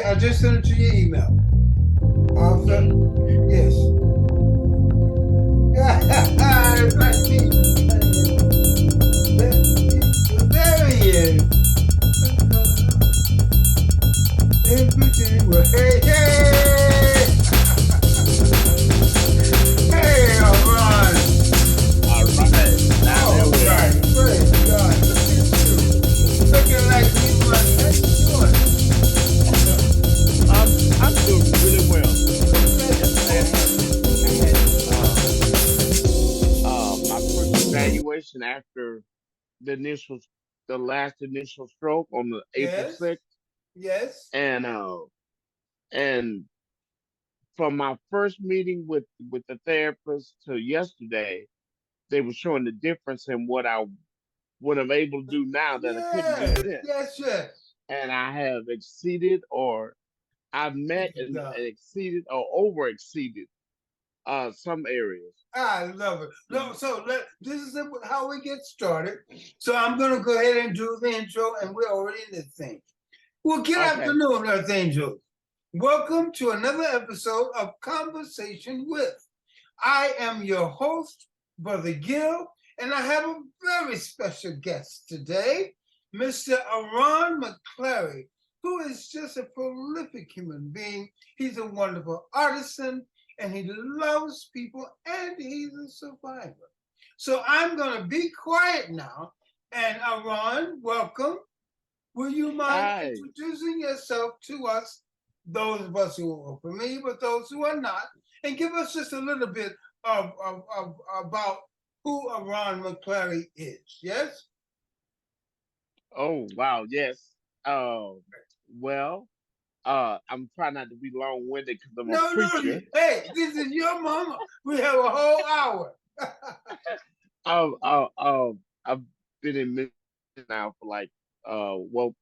I just sent it to your email. Arthur, yes. It's like me. There he is. Everything will, hey, hey! Hey, all right. All right. Now All there we are. right. Praise God. Look at you. Looking like you want. How you doing? I'm doing really well. Yesterday That's I had my first evaluation after the initial the last initial stroke on the April yes. 6th. Yes. And from my first meeting with the therapist to yesterday, they were showing the difference in what I'm able to do now that I couldn't do Yes. then. Yes. Yes. And I have exceeded or I've Look met at and God. exceeded or over exceeded some areas. I love it. No, so this is how we get started. So I'm going to go ahead and do the intro, and we're already in the thing. Well, good Okay. afternoon, Earth Angels. Welcome to another episode of Conversation with. I am your host, Brother Gil, and I have a very special guest today, Mr. Aran McClary, who is just a prolific human being. He's a wonderful artisan, and he loves people, and he's a survivor. So I'm going to be quiet now. And Aran, welcome. Will you mind Hi. introducing yourself to us, those of us who are familiar, but those who are not, and give us just a little bit of about who Aran McClary is? Yes? Oh wow, yes. Well, I'm trying not to be long winded because I'm a No, no. preacher. Hey, this is your mama. We have a whole hour. I've been in ministry now for like well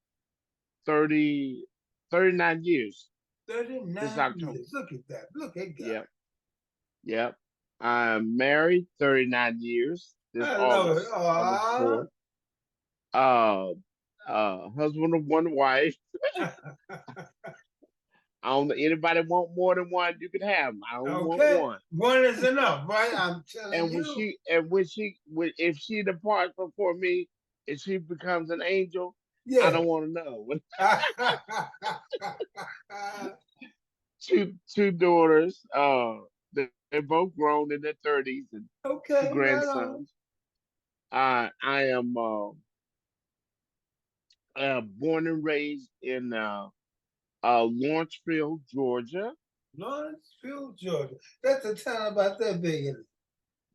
30, 39 years this 39 October. years. Look at that. Look at God. Yep, yep. I'm married 39 years this I love it. August 4th. Uh, husband of one wife. I don't know anybody want more than one, you can have them. I only want Okay. one. One is enough, right? I'm telling And you. if she departs before me, if she becomes an angel, I Yeah. don't want to know. Two daughters. They're both grown in their 30s, and two Okay, right on. grandsons. I am born and raised in Lawrenceville, Georgia. Lawrenceville, Georgia. That's a town about that big, isn't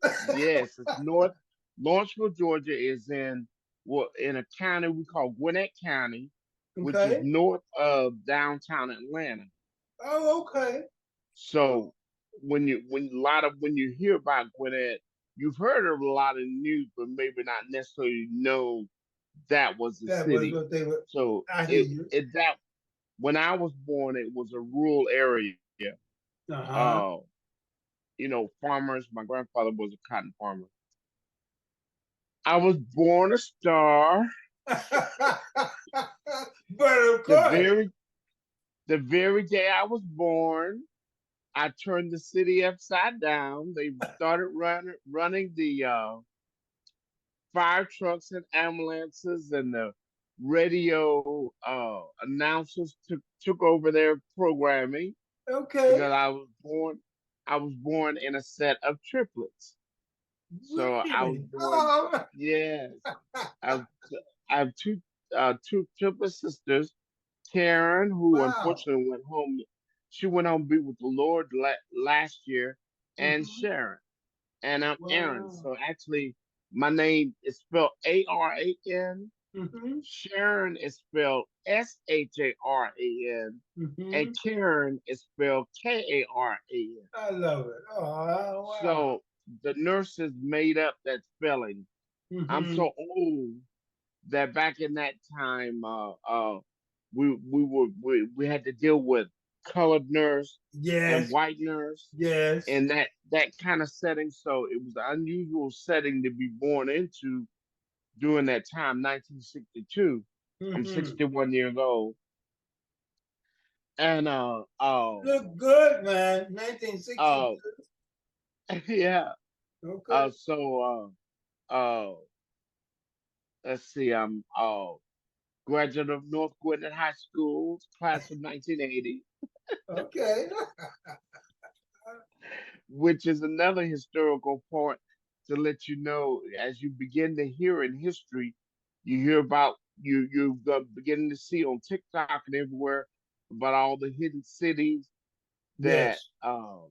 it? Yes, it's north. Lawrenceville, Georgia is in a county we call Gwinnett County, which is Okay. north of downtown Atlanta. Oh, okay. So when you hear about Gwinnett, you've heard of a lot of news, but maybe not necessarily know that was the That was city. what they were. So I hear you. that when I was born, it was a rural area. Uh Uh, farmers. My grandfather was a cotton farmer. I was born a star. huh. But of The course. very the very day I was born, I turned the city upside down. They started running the fire trucks and ambulances, and the radio announcers took over their programming Okay. because I was born in a set of triplets. So I was Really? born, Oh. yes. I have, I have two triplet sisters. Karen, who Wow. unfortunately went home, she went home to be with the Lord last year, and Mhm. Sharon, and I'm Aaron. Wow. So actually, my name is spelled Aran. Mhm. Sharon is spelled Sharan, and Mhm. Karen is spelled Karan. I love it. Oh, wow. So the nurses made up that spelling. I'm Mhm. so old that back in that time, we had to deal with colored nurse and Yes. white nurse, Yes. and that kind of setting. So it was an unusual setting to be born into during that time, 1962. I'm Mhm. 61 years old. And Look good, man. 1960. uh, yeah. Okay. So let's see. I'm graduate of North Gwinnett High School, class of 1980, Okay. which is another historical point to let you know as you begin to hear in history, you hear about you're beginning to see on TikTok and everywhere about all the hidden cities that Yes.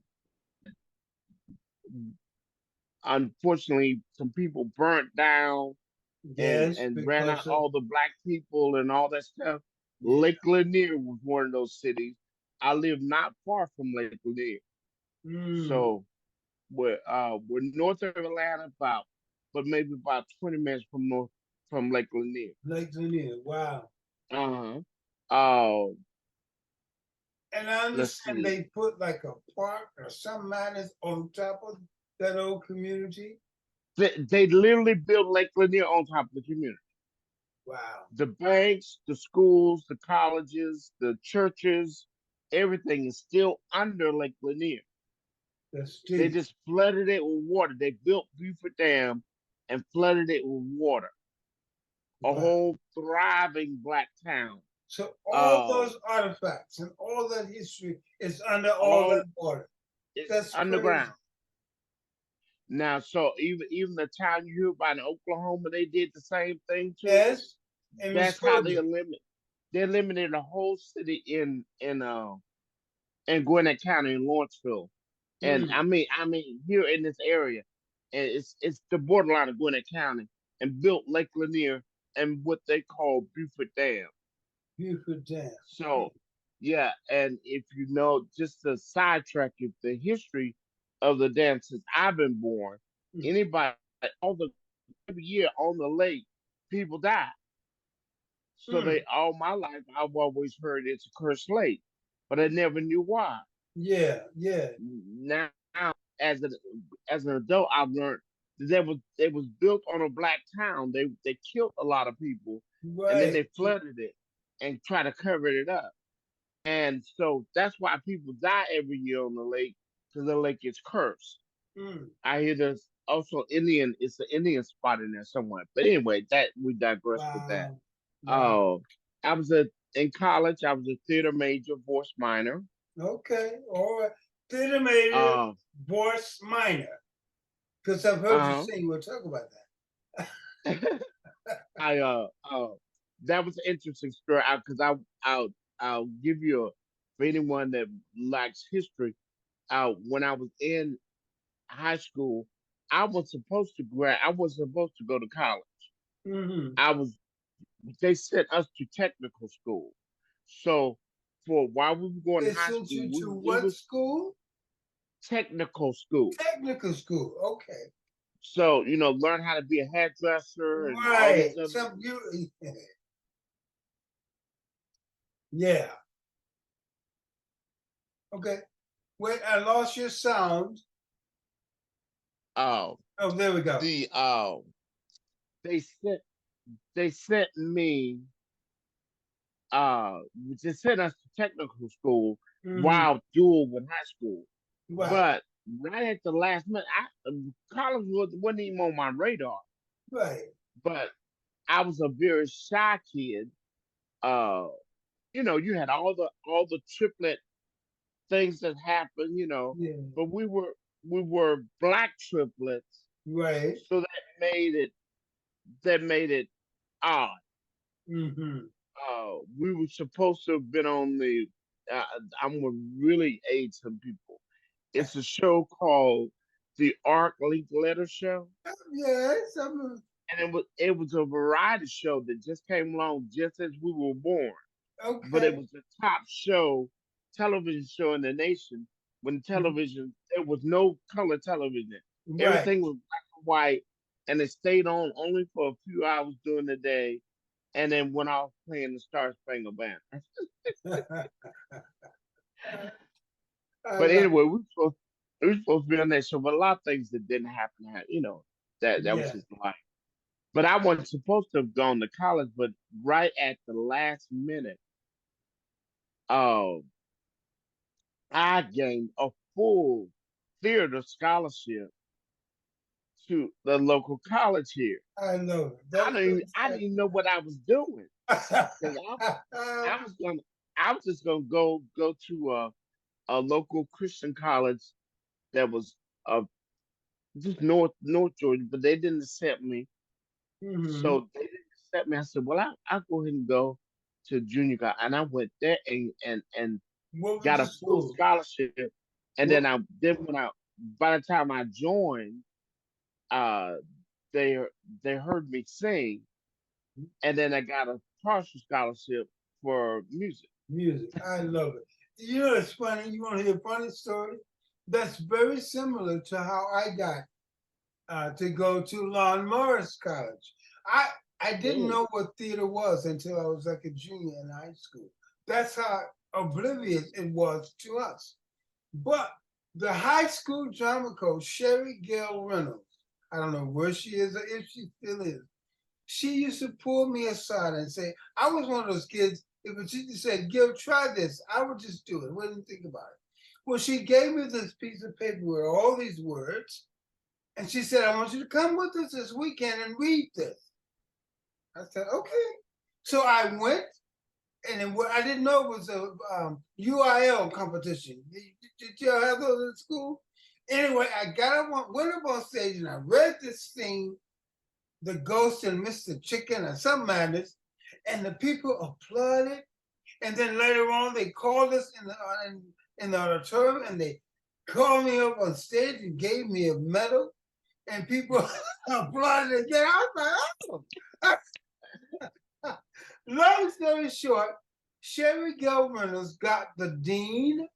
unfortunately some people burnt down Yes, and ran out because of all the black people and all that stuff. yeah. Lake Lanier was one of those cities. I live not far from Lake Lanier, Mm. so we're north of Atlanta, about but maybe about 20 minutes from north from Lake Lanier. Lake Lanier. Wow. Uh huh. And I Let's understand see. they put like a park or some matters on top of that old community. They literally built Lake Lanier on top of the community. Wow. The banks, the schools, the colleges, the churches, everything is still under Lake Lanier. That's They deep. just flooded it with water. They built Buford Dam and flooded it with water. A Wow. whole thriving black town. So all Uh, those artifacts and all that history is under all all that water. it's That's crazy. underground now. So even the town you hear about in Oklahoma, they did the same thing too. Yes. In That's how they Muskogee. eliminate. They eliminated a whole city in Gwinnett County in Lawrenceville, and Mm. I mean here in this area, and it's the borderline of Gwinnett County, and built Lake Lanier and what they call Buford Dam. Beautiful dam. Mm. So yeah, and if you know just to sidetrack you, the history of the dam since I've been born, Mm. anybody all the every year on the lake, people die. So Mm. they all my life I've always heard it's a cursed lake, but I never knew why. Yeah. Yeah. Now as an as an adult I've learned that they was built on a black town. They killed a lot of people and then Right. they flooded it and try to cover it up. And so that's why people die every year on the lake because the lake is cursed. Mm. I hear there's also Indian, it's an Indian spot in there somewhere. But anyway, that we digress with that. Wow. Wow. Oh, I was in college, I was a theater major, voice minor. Okay. All right. Theater major, Uh, voice minor. Because I've heard you uh-huh. sing. We'll talk about that. I that was an interesting story because I'll give you a for anyone that likes history. When I was in high school, I was supposed to go to college. Mm-hmm. I was they sent us to technical school. So for while we were going to They high sent school, you to we what was school? technical school. Technical school. Okay. So, learn how to be a hairdresser and all Right. these other Some you. Yeah. Okay. Wait, I lost your sound. uh Oh, there we go. the they sent they sent me uh they sent us to technical school Mm-hmm. while dual with high school. Right. But right at the last minute, college wasn't even on my radar. Right. But I was a very shy kid. Uh, you had all the triplet things that happened, Yeah. but we were black triplets, Right. so that made it odd. Mm-hmm. We were supposed to have been on the. Uh, I'm gonna really aid some people. It's a show called the Arc Link Letter Show, Yes. I'm, and it was a variety show that just came along just as we were born. But it okay. was the top television show in the nation. When television, there was no color television. Right. Everything was black and white, and it stayed on only for a few hours during the day, and then went off playing the Star Spangled Banner. I But like. anyway, we were supposed to be on that show, but a lot of things that didn't happen, that was Yeah. just life. But I wasn't supposed to have gone to college, but right at the last minute, uh, I gained a full theater scholarship to the local college here. I know it. That's so I didn't even know what I was doing because I was gonna I was just gonna go to a local Christian college that was uh just North Georgia, but they didn't accept me. hmm So they didn't accept me. I said, well, I'll go ahead and go to junior college, and I went there and What was got the a full school? scholarship. And What? then when I by the time I joined, uh, they they heard me sing, and then I got a partial scholarship for music. Music. I love it. You know, it's funny. You want to hear a funny story? That's very similar to how I got to go to Lon Morris College. I I didn't Mm. know what theater was until I was like a junior in high school. That's how oblivious it was to us. But the high school drama coach, Sherry Gail Reynolds, I don't know where she is or if she still is, she used to pull me aside and say, I was one of those kids, if a teacher said, Gil, try this, I would just do it, wouldn't think about it. Well, she gave me this piece of paper with all these words, and she said, I want you to come with us this weekend and read this. I said, okay. So I went, and I didn't know it was a UIL competition. Did y'all have those in school? Anyway, I went up on stage, and I read this thing, The Ghost and Mr. Chicken, or some madness, and the people applauded. And then later on, they called us in the auditorium, and they called me up on stage and gave me a medal. And people applauded again. I was like, oh. Long story short, Sherry Gil Reynolds got the dean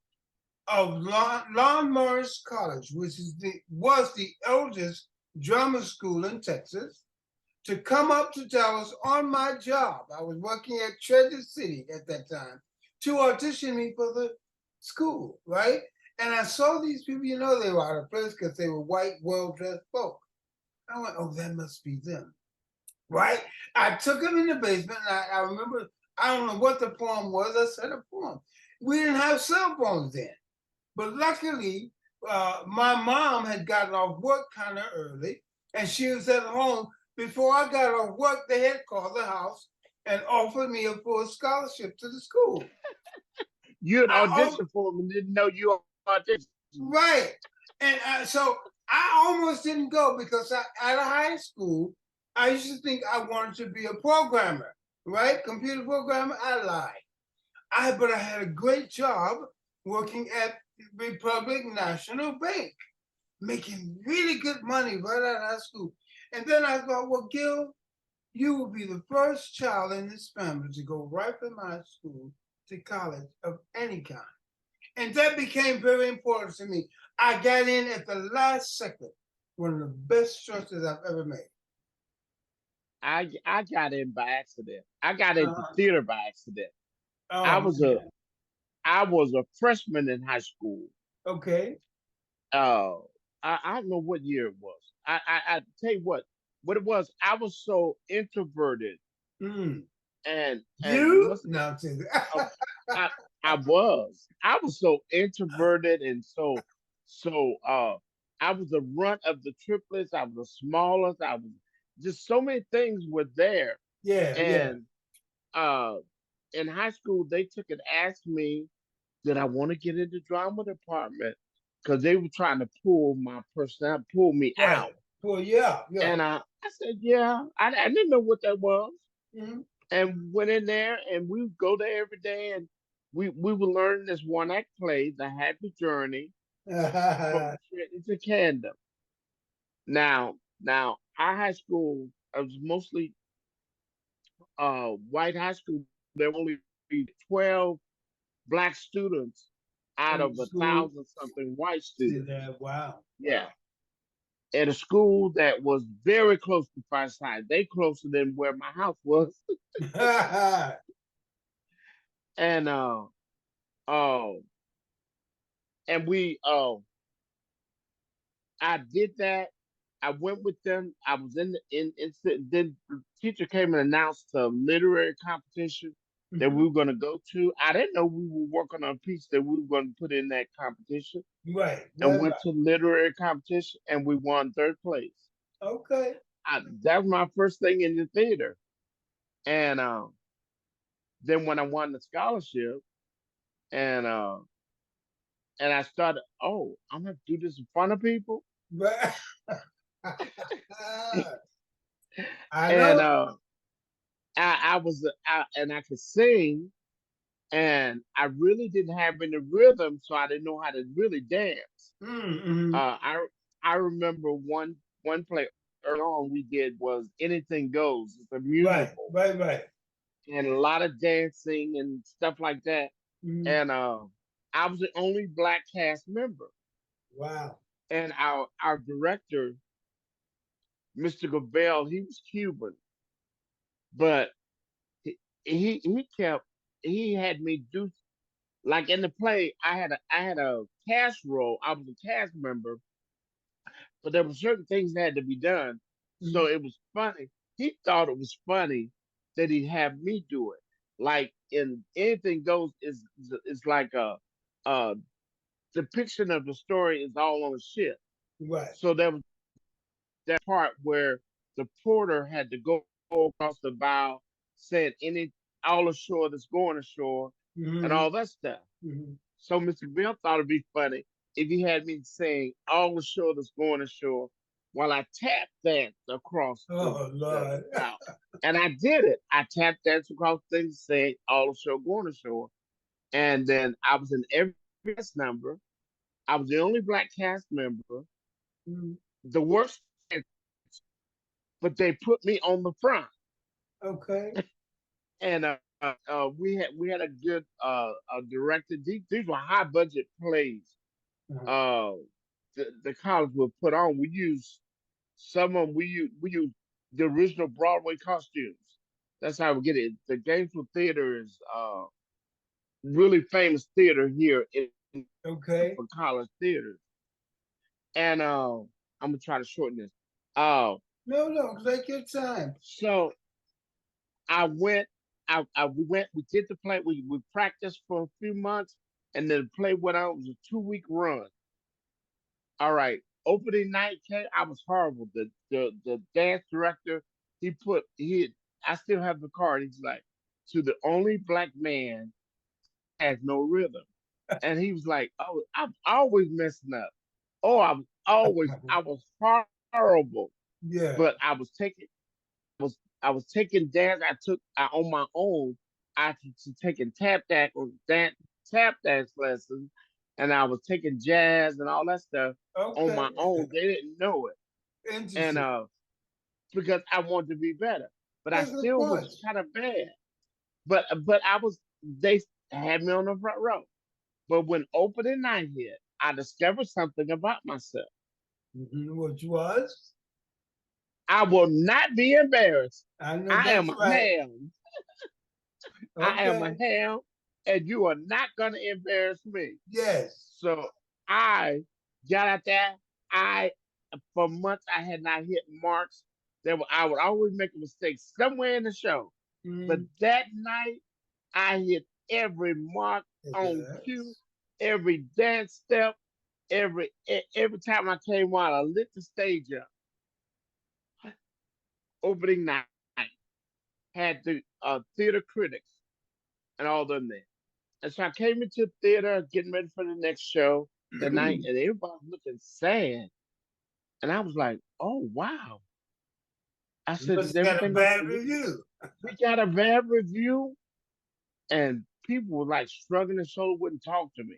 of Lon Morris College, which was the oldest drama school in Texas, to come up to Dallas on my job. I was working at Treasure City at that time to audition me for the school, right? And I saw these people, you know, they were out of place because they were white, well dressed folk. I went, oh, that must be them, right? I took them in the basement, and I remember, I don't know what the poem was. I said a poem. We didn't have cell phones then, but luckily, my mom had gotten off work kind of early, and she was at home. Before I got off work, they had called the house and offered me a full scholarship to the school. You had I, auditioned for them and didn't know you auditioned. right. And so I almost didn't go because out of high school, I used to think I wanted to be a programmer, right? Computer programmer. I lied. But I had a great job working at Republic National Bank, making really good money right out of high school. And then I thought, well, Gil, you will be the first child in this family to go right from high school to college of any kind. And that became very important to me. I got in at the last second, one of the best choices I've ever made. I got in by accident. I got into Uh-huh. theater by accident. I Oh, was a man. I was a freshman in high school. Okay. Uh, I don't know what year it was. I tell you what it was. I was so introverted Mm. and You? must No, I'm kidding. uh, I I was so introverted and so I was the runt of the triplets. I was the smallest. I was just so many things were there. Yeah, yeah. And uh, in high school, they took and asked me, did I want to get into drama department? Because they were trying to pull my personality, pull me Right. out. Well, yeah, yeah. And I said, yeah. I didn't know what that was. Mhm. And went in there, and we would go there every day, and we would learn this one act play, The Happy Journey, from Trenton to Camden. Now, our high school was mostly white high school. There were only 12 black students out In of a school, thousand something white see students. that? Wow, Yeah. At a school that was very close to First High. They closer than where my house was. wow. And uh and we I did that. I went with them. I was in then the teacher came and announced a literary competition. that Mm-hmm. we were going to go to. I didn't know we were working on a piece that we were going to put in that competition, Right, and right, went right. to literary competition, and we won third place. Okay. That was my first thing in the theater. And then when I won the scholarship, and I started, oh, I'm gonna do this in front of people, Right. I and know. and I could sing, and I really didn't have any rhythm, so I didn't know how to really dance. Mm-hmm. Uh, I I remember one play early on we did was Anything Goes. It's a Right, musical, right, right. and a lot of dancing and stuff like that. Mm-hmm. And I was the only black cast member, Wow. and our director, Mr. Gabel, he was Cuban, but he kept he had me do, like in the play. I had a cast role. I was a cast member, but there were certain things that had to be done. So Mm-hmm. it was funny. He thought it was funny that he'd have me do it. Like in Anything Goes is like a depiction of the story is all on a ship. Right. So there was that part where the porter had to go across the bow, saying any all ashore that's going ashore, and Mm-hmm. all that stuff. Mm-hmm. So Mr. Bill thought it'd be funny if he had me saying all ashore that's going ashore while I tap danced across Oh the Lord. bow. And I did it. I tap danced across things saying all ashore going ashore. And then I was in every cast number. I was the only black cast member. Mm-hmm. The worst, but they put me on the front, Okay. and we had a good director. These were high budget plays. Uh-huh. Uh, the college would put on. We use some of them. We use the original Broadway costumes. That's how we get it. The Gainesville Theater is really famous theater here Okay. for college theaters. And I'm gonna try to shorten this. Uh, No, no, take your time. so I went. We went. We did the play. We practiced for a few months, and then the play went on. It was a 2 week run. All right. Opening night came. I was horrible. The dance director. He. I still have the card. He's like, to the only black man has no rhythm, and he was like, oh, I'm always messing up. Oh, I was horrible, Yeah. but I was taking dance. On my own. I was taking tap dance lessons, and I was taking jazz and all that stuff on Okay. my own. They didn't know it, and Interesting. because I wanted to be better, but I That's a still was course. kind of bad. But I was they had me on the front row. But when opening night hit, I discovered something about myself. Mm-hmm. Which was? I will not be embarrassed. I know I am that's a right. ham. I am a Okay. ham, and you are not gonna embarrass me. Yes. So I got out there. I for months I had not hit marks. I would always make a mistake somewhere in the show. But Mm, that night I hit every mark it on cue, does. every dance step, every time I came on, I lit the stage up. Opening night had the theater critics and all them there. And so I came into the theater getting ready for the next show that night, and everybody was looking sad. And I was like, oh, wow. I You said, must is have got a everything okay? bad review. We got a bad review, and people were like shrugging their shoulder, wouldn't talk to me.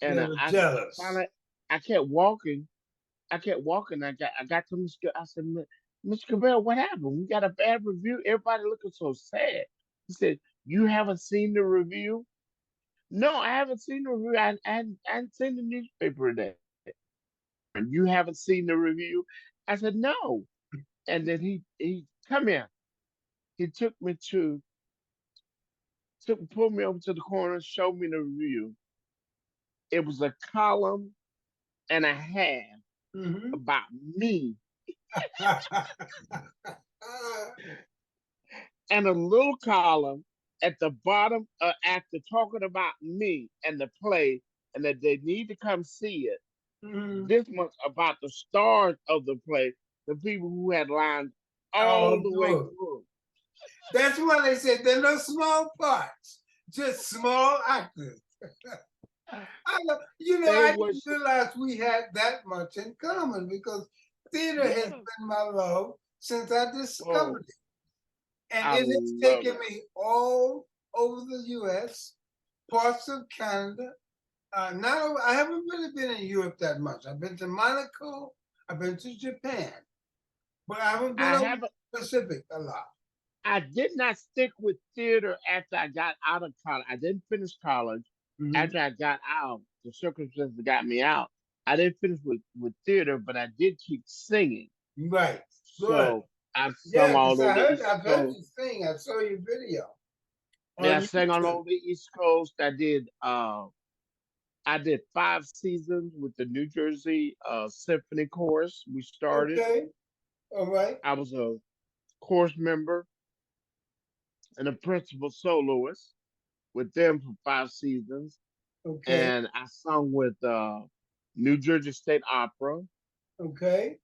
And They were I jealous. finally, I kept walking. I kept walking. I got to Mr. I said, Mr. Cabell, what happened? We got a bad review. Everybody looking so sad. He said, you haven't seen the review? No, I haven't seen the review. I hadn't seen the newspaper today. And you haven't seen the review? I said, no. And then he come here. He pulled me over to the corner, showed me the review. It was a column and a half Mm-hmm. about me and a little column at the bottom, after talking about me and the play, and that they need to come see it. Mhm. This much about the stars of the play, the people who had lines all Oh, the way good. through. That's why they said there are no small parts, just small actors. They I didn't was, realize we had that much in common because theater has yeah. been my love since I Oh, discovered it. And I it has love taken it. me all over the US, parts of Canada. Now I haven't really been in Europe that much. I've been to Monaco, I've been to Japan, but I haven't been I over haven't. the Pacific a lot. I did not stick with theater after I got out of college. I didn't finish college. Mhm. After I got out, the circumstances got me out. I didn't finish with theater, but I did keep singing. Right. Good. So I've sung Yeah, all because over the East I've heard Coast. you sing. I saw your video Yeah, I on sang all YouTube. over the East Coast. I did 5 seasons with the New Jersey Symphony Chorus. We started. Okay. All right. I was a chorus member and a principal soloist with them for 5 seasons. Okay. And I sung with New Jersey State Opera. Okay.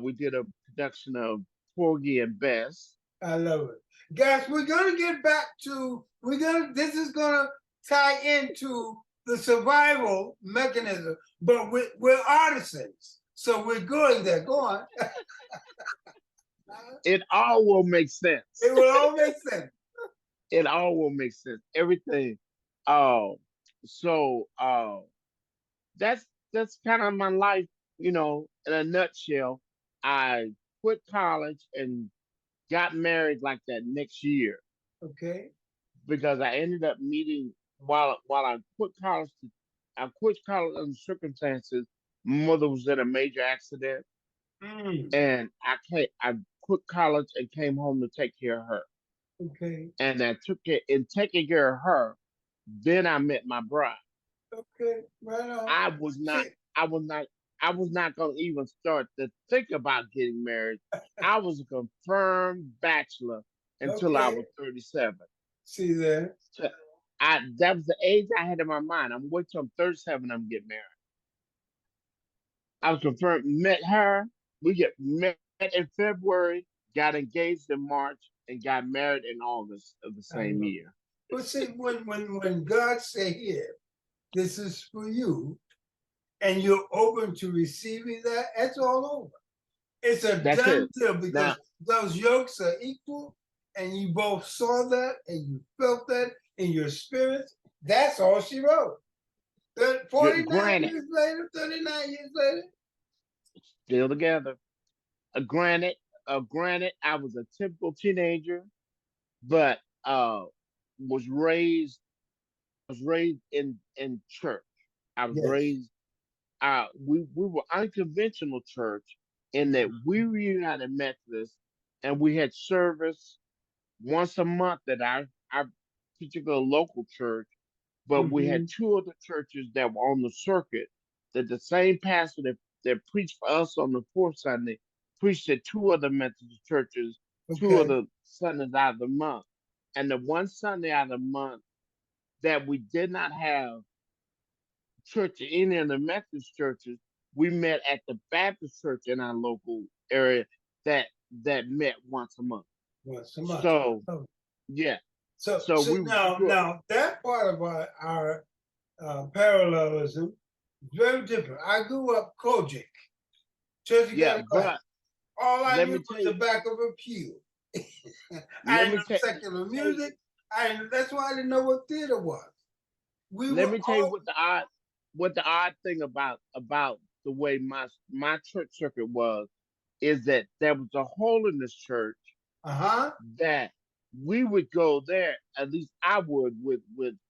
We did a production of Porgy and Bess. I love it. Guys, we're gonna get back to this is gonna tie into the survival mechanism, but we're artisans. So we're going there. Go on. It all will make It sense. will all make sense. It all will make sense. Everything. Uh, so that's that's kind of my life, in a nutshell. I quit college and got married like that next year Okay. because I ended up meeting while I quit college. I quit college under circumstances. My mother was in a major accident, Mm, and I quit college and came home to take care of her. okay. And I took it in taking care of her. Then I met my bride. Okay. Right on. I was not. See. I was not. I was not going to even start to think about getting married. I was a confirmed bachelor until I Okay. was 37. See there. So that was the age I had in my mind. I'm waiting till I'm 37. I'm getting married. I was confirmed. Met her. We get met in February. Got engaged in March and got married in August of the I same love it. year. But see, when God say here, this is for you, and you're open to receiving that, that's all over. It's a That's done it. deal Now because those yokes are equal, and you both saw that and you felt that in your spirit. That's all she wrote. 49 granted, years later, 39 years later. still together. Granted, I was a typical teenager, but was raised in church. I was Yes. raised. We were unconventional church in that we were United Methodist, and we had service once a month at our particular local church. But we had Mm-hmm. two other churches that were on the circuit. That the same pastor that preached for us on the fourth Sunday preached at two other Methodist churches, two Okay. other Sundays out of the month. And the one Sunday out of the month that we did not have church in any of the Methodist churches, we met at the Baptist church in our local area that met once a month. Once a month. So Oh. yeah, So, so so we now, grew up. now that part of our parallelism is very different. I grew up Kojic, Church of Yeah, God in Christ. but All I let knew me tell was the you, back of a pew. I let didn't me know tell secular tell you, music. That's why I didn't know what theater was. We let were me tell you all what the odd thing about the way my church circuit was is that there was a hole in this church uh-huh. that we would go there. At least I would with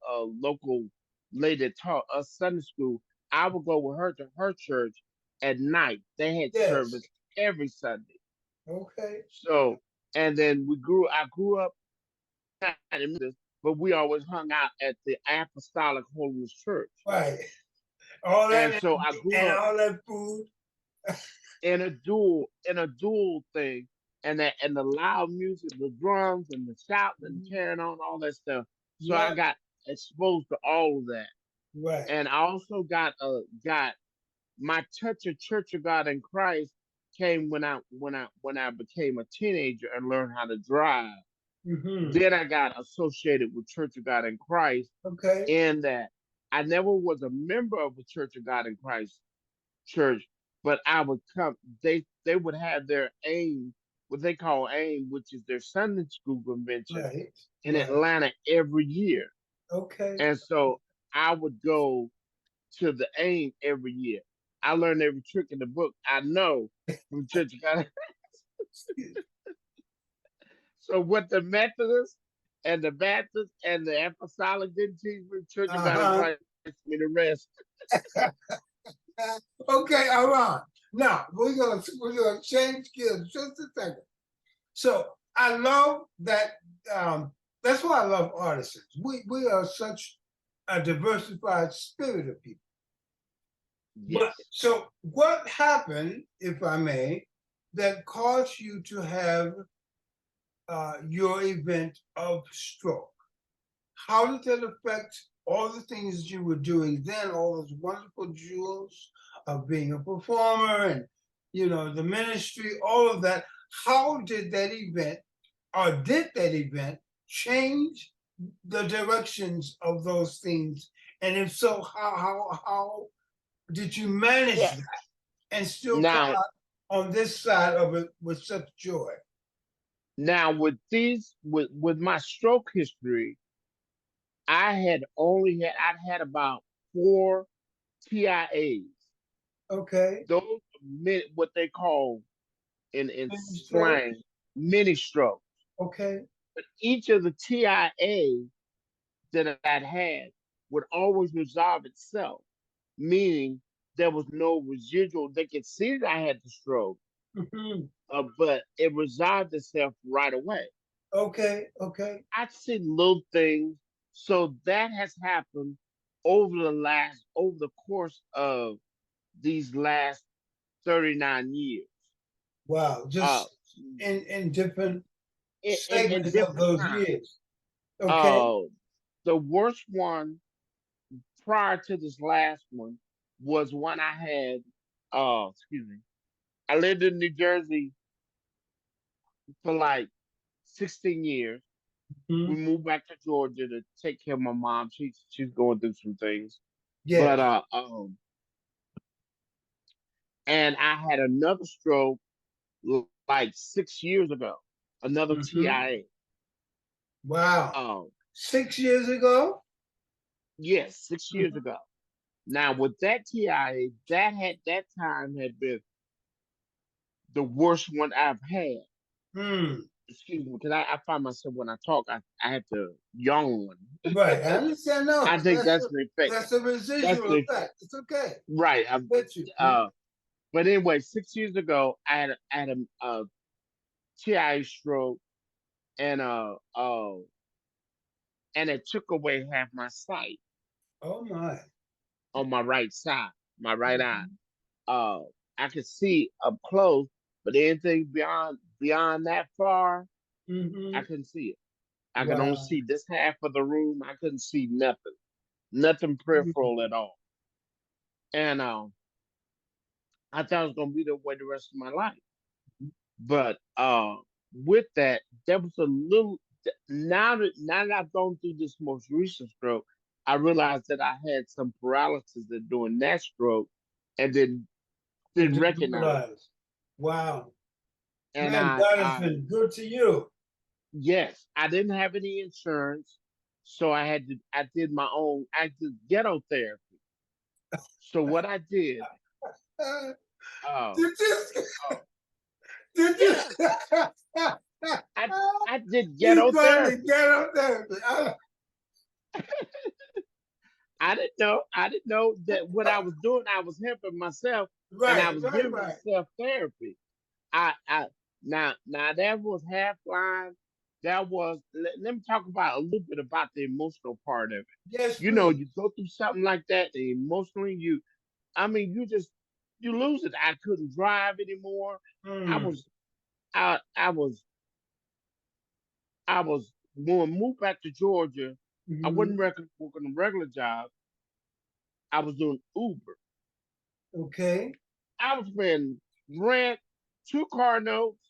a local lady that taught us Sunday school. I would go with her to her church at night. They had Yes. service every Sunday. Okay. So and then I grew up in Memphis, but we always hung out at the Apostolic Holiness Church. Right. All And that so I grew and up all that food. in a dual thing. and the loud music, the drums and the shouting and Mhm. carrying on, all that stuff. So I Right. got exposed to all of that, Right. and I also got my touch of Church of God in Christ came when I became a teenager and learned how to drive. Hmm. Then I got associated with Church of God in Christ Okay. in that I never was a member of the Church of God in Christ church, but I would come. They would have their aim, what they call aim, which is their Sunday school convention Right. in Right. Atlanta every year, Okay. and so I would go to the aim every year. I learned every trick in the book I know from Church of God. So what the Methodists and the Baptists and the Apostolic didn't teach me, Church of God in Uh-huh. Christ taught me the rest. Okay, Aran. Now we're gonna change gears just a second. So I love that. That's why I love artisans. We are such a diversified spirit of people. But Yes. so what happened, if I may, that caused you to have your event of stroke? How did that affect all the things you were doing then, all those wonderful jewels of being a performer and the ministry, all of that? How did that event, or did that event change the directions of those things? And if so, how did you manage Yeah. that and still come Now, out on this side of it with such joy? now with my stroke history, I'd had about four TIAs. Okay, Those are what they call in and stroke. slang mini strokes. Okay, But each of the TIA that I'd had would always resolve itself, meaning there was no residual. They could see that I had the stroke, mhm, but it resolved itself right away. okay, okay. I've seen little things. So that has happened over the course of these last 39 years. Wow, Uh, just in different in segments of different those times. years. Okay. Uh, the worst one prior to this last one was when I had, excuse me, I lived in New Jersey for like 16 years. We Mhm. moved back to Georgia to take care of my mom. She's going through some things, but Yes. and I had another stroke like 6 years ago, another Hmm. TIA. Wow. Um, 6 years ago. yes, 6 years Mhm. ago. Now with that TIA, that time had been the worst one I've had. Hmm. Excuse me, because I find myself when I talk, I have to yawn. Right. I understand. No, I think that's the effect. that's a That's residual the effect. It's okay. right. Get you. Mhm. Uh, but anyway, 6 years ago, I had a TIA stroke, and and it took away half my sight Oh my. on my right side, my right eye. Mhm. Uh, I could see up close, but anything beyond that far, I Mhm. couldn't see it. I could only Wow. see this half of the room. I couldn't see nothing peripheral Mhm. at all. And I thought it was gonna be that way the rest of my life. But with that, there was a little. Now that I've gone through this most recent stroke, I realized that I had some paralysis during that stroke, and then And didn't didn't recognize it. realize. Wow. And Man, God has been good to you. yes, I didn't have any insurance, so I did my own. I did ghetto therapy. So what I did, Uh, uh, did you? uh Did you? yeah, I I did You ghetto got to therapy. get up there. I didn't know that what I was doing, I was helping myself, and I Right, was right, giving right. myself therapy. I now that was half line. That was let me talk about a little bit about the emotional part of it. Yes, You know, please. you go through something like that, and emotionally, I mean, you lose it. I couldn't drive anymore. I Mm, was I was when I moved back to Georgia. I wasn't Hmm. working a regular job. I was doing Uber. Okay. I was paying rent, two car notes,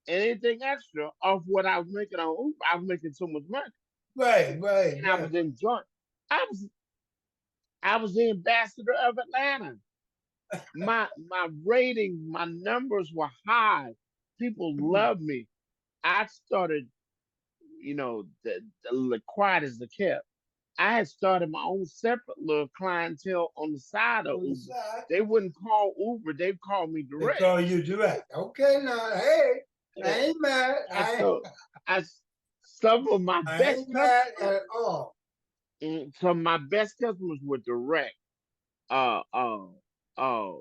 and anything extra off what I was making on Uber. I was making so much money, Right, right, and I right. was enjoying. I was I was the ambassador of Atlanta. My rating, my numbers were high. People Mm. loved me. I started, the quiet as the kept. I had started my own separate little clientele on the side of On the Uber. side, They wouldn't call Uber; they'd call me they direct. call you direct. Okay, now, hey, I And, ain't mad. and so, I some of my I best ain't mad customers, at all. some of my best customers were direct. Uh, uh, uh,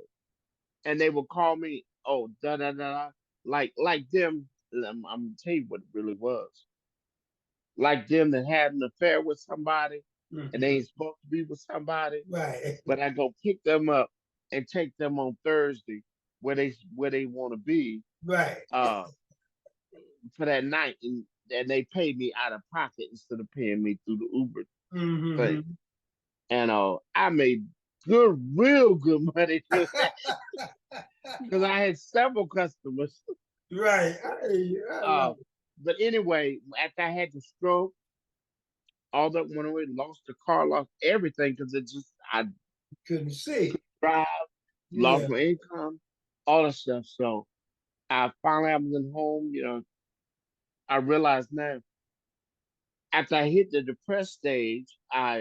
and they would call me, oh, da da da, like them. I'm gonna tell you what it really was. Like them that had an affair with somebody, and they Mhm. ain't supposed to be with somebody, Right, but I go pick them up and take them on Thursday where they want to be right. uh for that night, and they pay me out of pocket instead of paying me through the Uber thing. Hmm. And I made real good money doing that because I had several customers. Right. I Uh, love it. but anyway, after I had the stroke, all that went away, lost the car, lost everything because I Couldn't see. drive, lost Yeah. my income, all that stuff. So I was in home. I realized now after I hit the depressed stage, I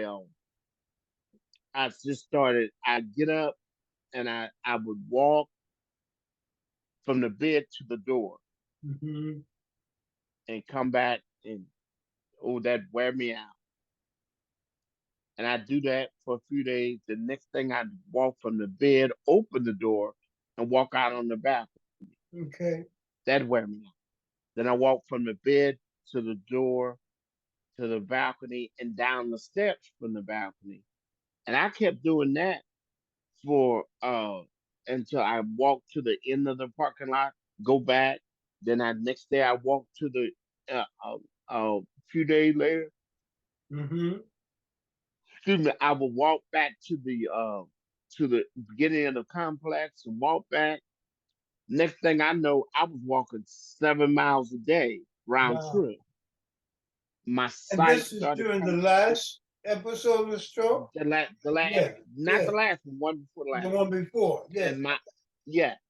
just started. I get up and I would walk from the bed to the door Hmm. and come back, and oh, that wear me out. And I do that for a few days. The next thing I walk from the bed, open the door, and walk out on the balcony. Okay. That wear me out. Then I walk from the bed to the door to the balcony and down the steps from the balcony. And I kept doing that for until I walked to the end of the parking lot, go back. Then I next day I walked to the few days later. Hmm. Excuse me, I would walk back to the beginning of the complex and walk back. Next thing I know, I was walking 7 miles a day round Wow. trip. My And sight this is started during the coming back. last episode of stroke? The last, Yeah, not yeah. the last one, one before the The last, one before. Yeah. and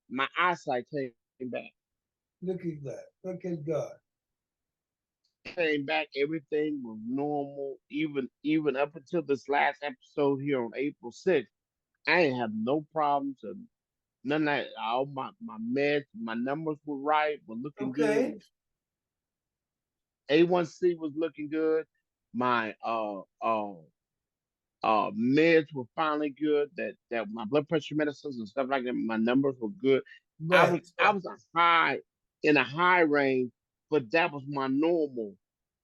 my eyesight came back. Look at that. Look at God. Came back, everything was normal. Even up until this last episode here on April 6th, I didn't have no problems and none of that. All my meds, my numbers were right, were looking good. Okay. A1C was looking good. My meds were finally good. That my blood pressure medicines and stuff like that. My numbers were good. I Right. was I was in a high range, but that was my normal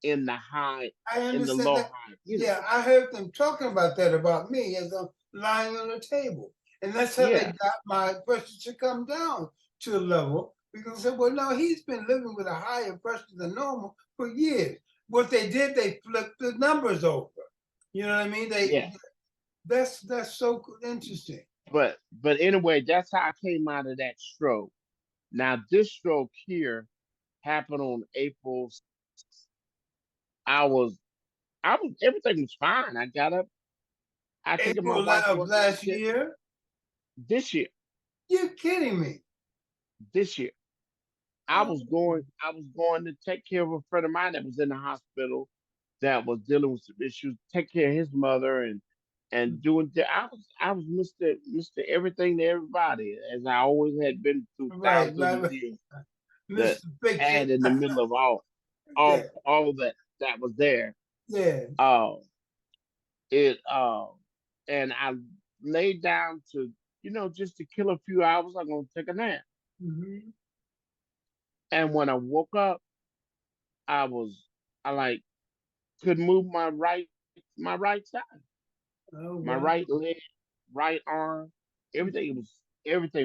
in the high I in the understand low that. high. Yeah, I heard them talking about that about me as I'm lying on the table. And that's how they Yeah, got my pressure to come down to a level because they said, well, no, he's been living with a higher pressure than normal for years. What they did, they flipped the numbers over. You know what I mean? They yeah. that's so interesting. But anyway, that's how I came out of that stroke. Now this stroke here happened on April. I was everything was fine. I got up. I taken my April wife of working the last shift year? this year. You're kidding me. This year. Oh, I was going to take care of a friend of mine that was in the hospital that was dealing with some issues, take care of his mother and doing that. I was Mr. Everything to everybody, as I always had been through right, thousands right, of right. years. The Mr. Fiction. ad in the middle of all Yeah, all that was there. yeah. Uh it and I laid down to just to kill a few hours. I'm gonna take a nap. Hmm. And when I woke up, I was I like couldn't move my right side, Oh, my wow. right leg, right arm. Everything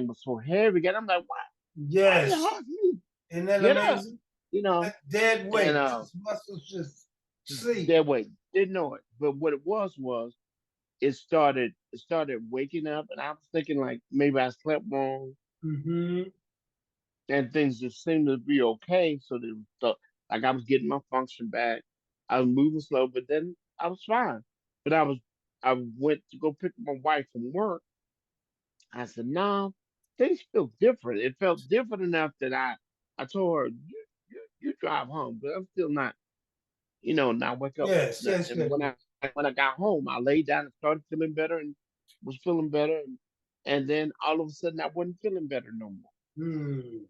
was so heavy. And I'm like, why is it Yes. hard for me? Isn't that Yeah, amazing? you know, That dead and weight, his muscles just sleep. that way didn't know it. But what it was it started waking up, and I was thinking like maybe I slept wrong, Mm-hmm. and things just seemed to be okay. So they thought like I was getting my function back. I was moving slow, but then I was fine. But I went to go pick my wife from work. I said, "No, things feel different." It felt different enough that I told her, "You drive home," but I'm still not, not wake up. Yes, yes, And yes, when yes. I got home, I laid down and started feeling better and was feeling better, and then all of a sudden I wasn't feeling better no more, Hmm.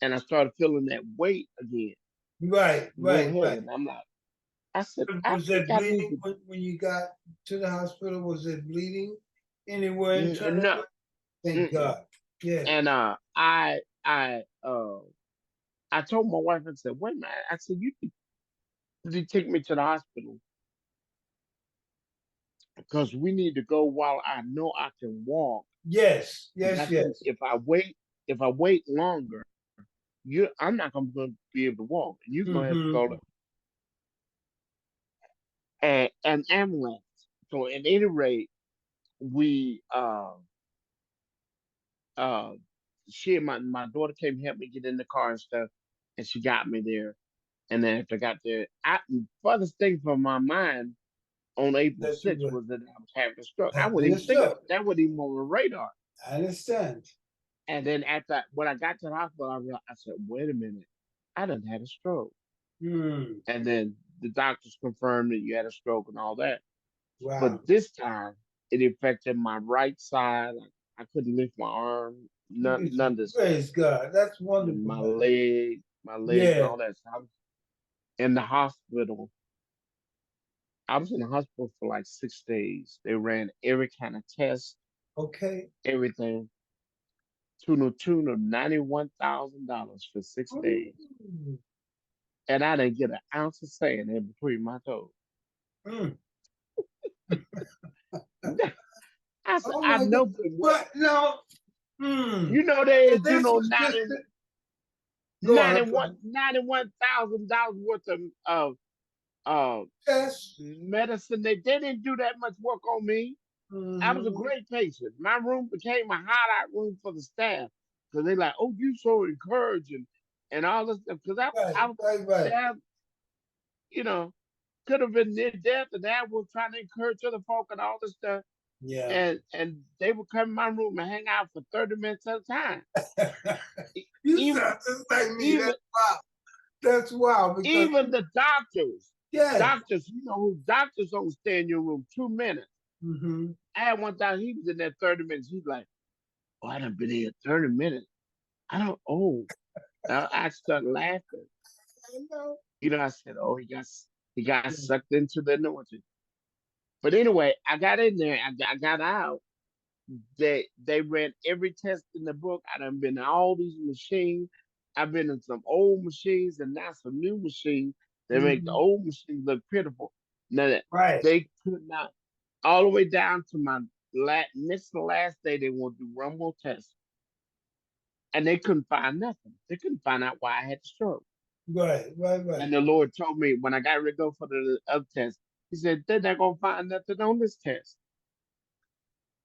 and I started feeling that weight again, Right, real right, heavy. right. And I said, I Was think that I need bleeding to. when you got to the hospital? Was it bleeding anywhere internally? No, Thank mm-mm. God. Yeah. And I told my wife, I said, wait a minute. I said, you need to take me to the hospital because we need to go while I know I can walk. Yes, Because yes, I said, yes. if I wait longer, I'm not going to be able to walk. And you're going to have to Mm-hmm. go to an ambulance. So at any rate, we uh she and my daughter came and helped me get in the car and stuff, and she got me there. And then after I got there, furthest thing from my mind on April That you 6th were was that I was having a stroke. I wouldn't having a even think about stroke. that. Wasn't even on the radar. I understand. And then when I got to the hospital, I said, wait a minute, I done had a stroke. Hmm. And then the doctors confirmed that you had a stroke and all that. Wow. But this time, it affected my right side. Like, I couldn't lift my arm, none of this stuff. Praise God. That's And wonderful, man. my legs and Yeah. all that. So I was in the hospital. I was in the hospital for like 6 days. They ran every kind of test, Okay. everything, to the tune of $91,000 for 6 days. Mm. And I didn't get an ounce of sand in between my toes. Mm. I said, Oh I my God. know good well. But no. Hmm. You know there So is, this was just 90, go ahead. Go ahead. $91,000 worth of Yes. medicine. They didn't do that much work on me. I was a Mm-hmm. great patient. My room became a hideout room for the staff because they like, oh, you so encouraging and all this stuff. Because Right, I right, right. staff, you know, could have been near death, and I was trying to encourage other folk and all this stuff. Yeah. And they would come in my room and hang out for 30 minutes at a time. E- You Even sound just like me. even That's wow. That's wow. Because even the yes. doctors, who doctors don't stay in your room 2 minutes. Mm-hmm. I had one time he was in there 30 minutes. He's like, oh, I done been here 30 minutes. I don't. Oh, I started laughing. I know. I said, oh, he got Yeah. sucked into the anointing. But anyway, I got in there. I got out. They ran every test in the book. I done been in all these machines. I've been in some old machines and now some new machines. They make the Mm-hmm. old machines look pitiful. Now that Right. they could not, all the way down to my next to the last day, they want to do one more test, and they couldn't find nothing. They couldn't find out why I had the stroke. Right. Right. Right. And the Lord told me when I got ready to go for the other test, He said they're not gonna find nothing on this test.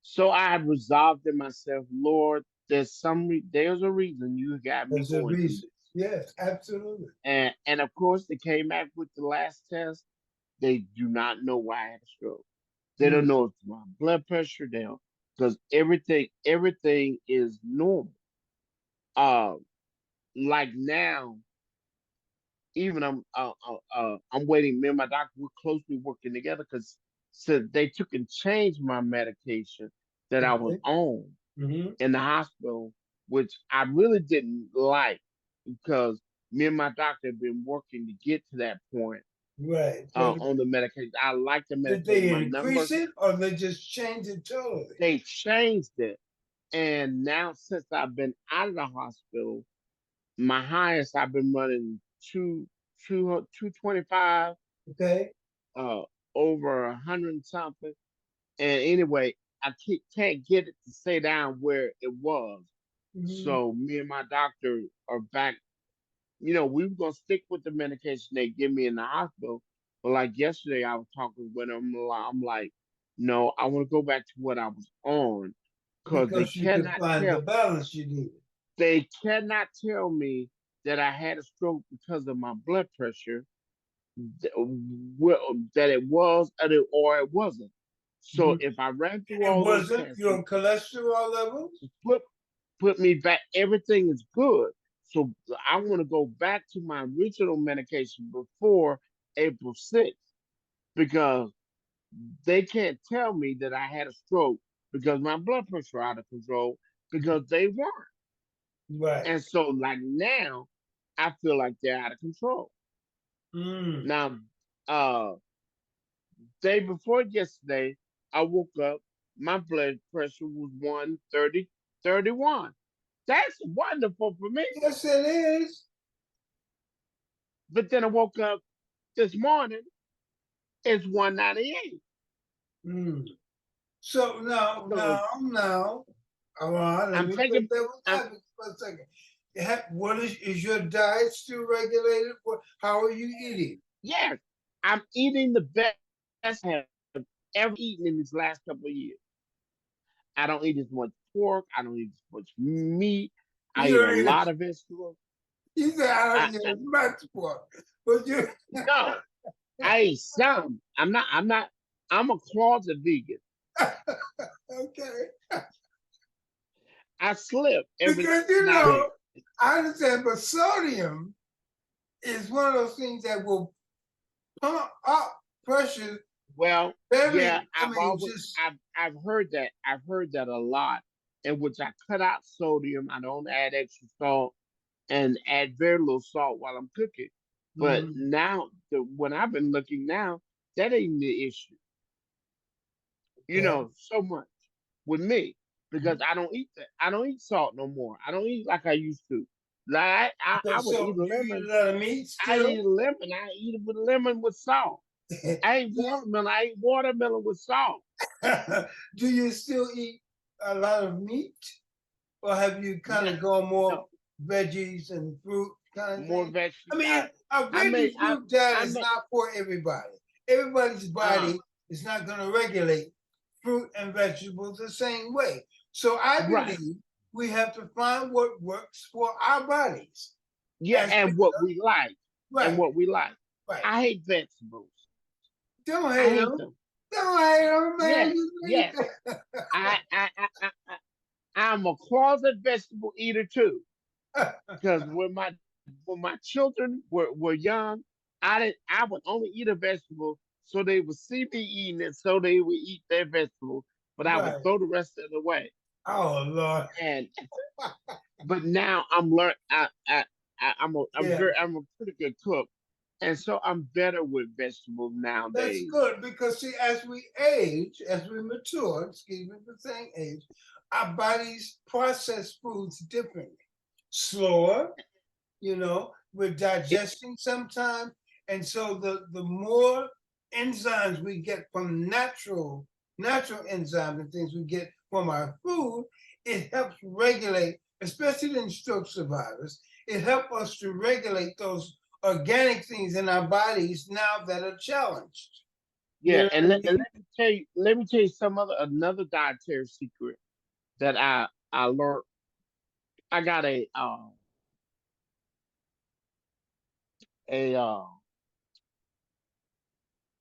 So I had resolved in myself, Lord, there's a reason you got me There's a going through reason. this. Yes. Absolutely. And of course they came back with the last test. They do not know why I had a stroke. They Mm. don't know it's my blood pressure down because everything is normal. Uh, like now, even I'm waiting. Me and my doctor we're closely working together because so they took and changed my medication that I was Okay. on Mm-hmm. in the hospital, which I really didn't like because me and my doctor have been working to get to that point Right. But on the medication. I like the did medication. they My increase numbers, it or they just change it totally? they changed it. And now since I've been out of the hospital, my highest I've been running 225, Okay. uh, over 100 something. And anyway, I can't get it to stay down where it was. Mm-hmm. So me and my doctor are back. we were gonna stick with the medication they give me in the hospital. But like yesterday, I was talking with them. I'm like, no, I want to go back to what I was on, because because you could find the balance you needed. they cannot tell me that I had a stroke because of my blood pressure, that it was or it wasn't. So Mhm. if I ran through It all those wasn't tests, your cholesterol levels? put put me back, everything is good. So I want to go back to my original medication before April 6th, because they can't tell me that I had a stroke because my blood pressure out of control, because they weren't. Right. And so like now, I feel like they're out of control. Mm. Now, uh, day before yesterday, I woke up. My blood pressure was 130/31. That's wonderful for me. Yes, it is. But then I woke up this morning. It's 198. Mm. So So now, Aran, let I'm me play taking. devil's I'm advocate for a second. What is your diet still regulated? How are you eating? Yes, I'm eating the best I have ever eaten in these last couple of years. I don't eat as much pork. I don't eat as much meat. I You eat a don't eat it. lot of vegetables. You say I I, don't eat I as much pork, but you no, I eat some. I'm not. I'm not. I'm a closet vegan. okay. I slip every Because now and then. I understand, but sodium is one of those things that will pump up pressure Well, yeah, very, I mean, just I've heard that. I've heard that a lot. In which I cut out sodium. I don't add extra salt, and add very little salt while I'm cooking. But mm, now, when I've been looking now, that ain't the issue. okay. So much with me, because Mhm. I don't eat that. I don't eat salt no more. I don't eat like I used to. Like Okay, I would eat so a you eat lemon. a lot of meat I still? eat a lemon. I eat it with lemon with salt. I ate watermelon. I ate watermelon with salt. Do you still eat a lot of meat? Or have you kind No, of gone more no, veggies and fruit kind of more thing? I vegetables. mean, a I veggie made. fruit diet I is made. not for everybody. Everybody's Uh, body is not going to regulate fruit and vegetables the same way. So I right. believe we have to find what works for our bodies. Yeah, As and what we like, and right, what we like. right. I hate vegetables. Don't I hate hate them. them. Don't hate them, man. Yes, You need yes. that. I'm a closet vegetable eater too. Because when my children were young, I would only eat a vegetable so they would see me eating it, so they would eat their vegetable, but I would Right. throw the rest of it away. Oh Lord. And but now I'm learn. Yeah. I'm a pretty good cook, and so I'm better with vegetables That's nowadays. good because see, as we age, as we mature, excuse me for saying age, our bodies process foods differently, slower. We're digesting sometimes, and so the more enzymes we get from natural enzymes and things we get from our food, it helps regulate, especially in stroke survivors. It helps us to regulate those organic things in our bodies now that are challenged. You Yeah, know and what I let mean? me tell you, another dietary secret that I learned. I got a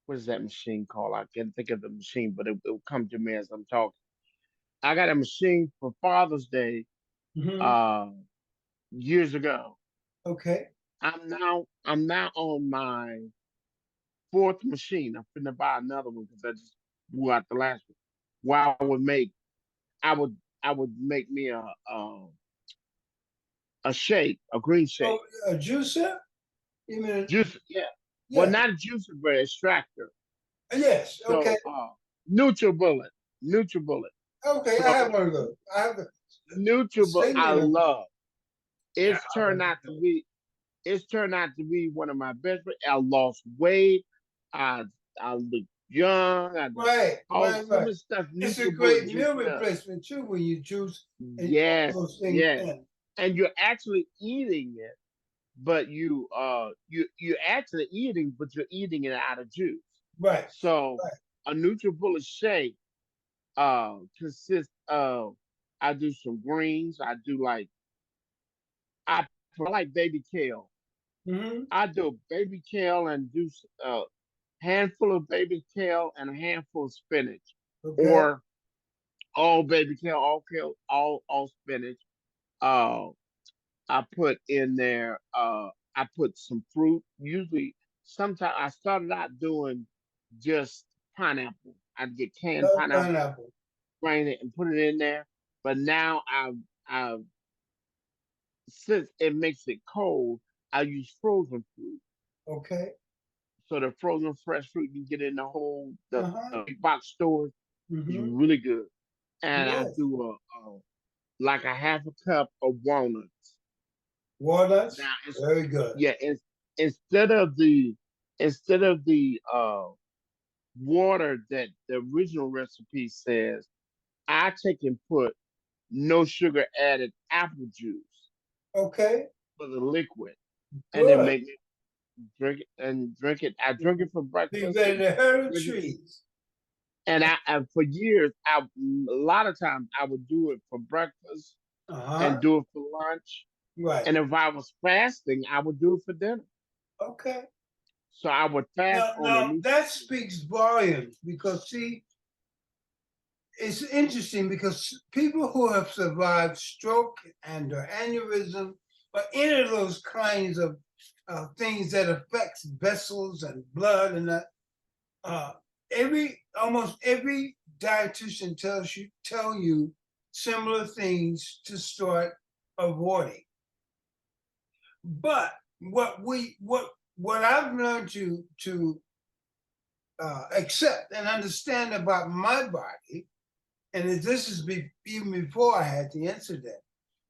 what is that machine called? I can't think of the machine, but it will come to me as I'm talking. I got a machine for Father's Day Mhm. uh years ago. Okay. I'm now on my fourth machine. I'm finna buy another one because I just blew out the last one. Where I would I would make me a shake, a green Oh, shake. a juicer? You mean, Juice, yeah. Well, yeah. not a juicer, but extractor. Yes. Okay. So NutriBullet. NutriBullet. Okay. I have So one of those. I have the NutriBullet same I in them. love. Yeah, It's I turned like out to those. be it's turned out to be one of my best friends. I lost weight. I I look young. Right, All right, so right. much stuff It's a NutriBullet great meal juiced me up. replacement too when you juice and all Yes, those things yes. in. And you're actually eating it but you're actually eating, but you're eating it out of juice. Right. So Right. a NutriBullet shake consists of, I do some greens. I like baby kale. Mm-hmm. I do baby kale and do handful of baby kale and a handful of spinach, Okay. or all baby kale, all kale, all spinach. Uh, I put in there. I put some fruit. Usually, sometimes I started out doing just pineapple. I'd get canned Love pineapple, pineapple. grind it, and put it in there. But now I've since it makes it cold, I use frozen fruit. Okay. So the frozen fresh fruit you get in the Uh-huh. big box stores is Mm-hmm. really good. And I Yes. do like a half a cup of walnuts. Walnuts. Now it's Very good. yeah, it's instead of the instead of the water that the original recipe says, I take and put no sugar added apple juice Okay. for the liquid, and then Good. make me drink it and drink it. I drink it for Be breakfast ready and to herd drink it. trees. And I for years, a lot of times I would do it for breakfast and Uh-huh. do it for lunch. Right. And if I was fasting, I would do it for dinner. Okay. So I would fast on a Now new. that speaks volumes because see, it's interesting because people who have survived stroke and or aneurysm or any of those kinds of things that affects vessels and blood and that, uh, almost every dietitian tell you similar things to start avoiding. But what I've learned to accept and understand about my body, and this is even before I had the incident,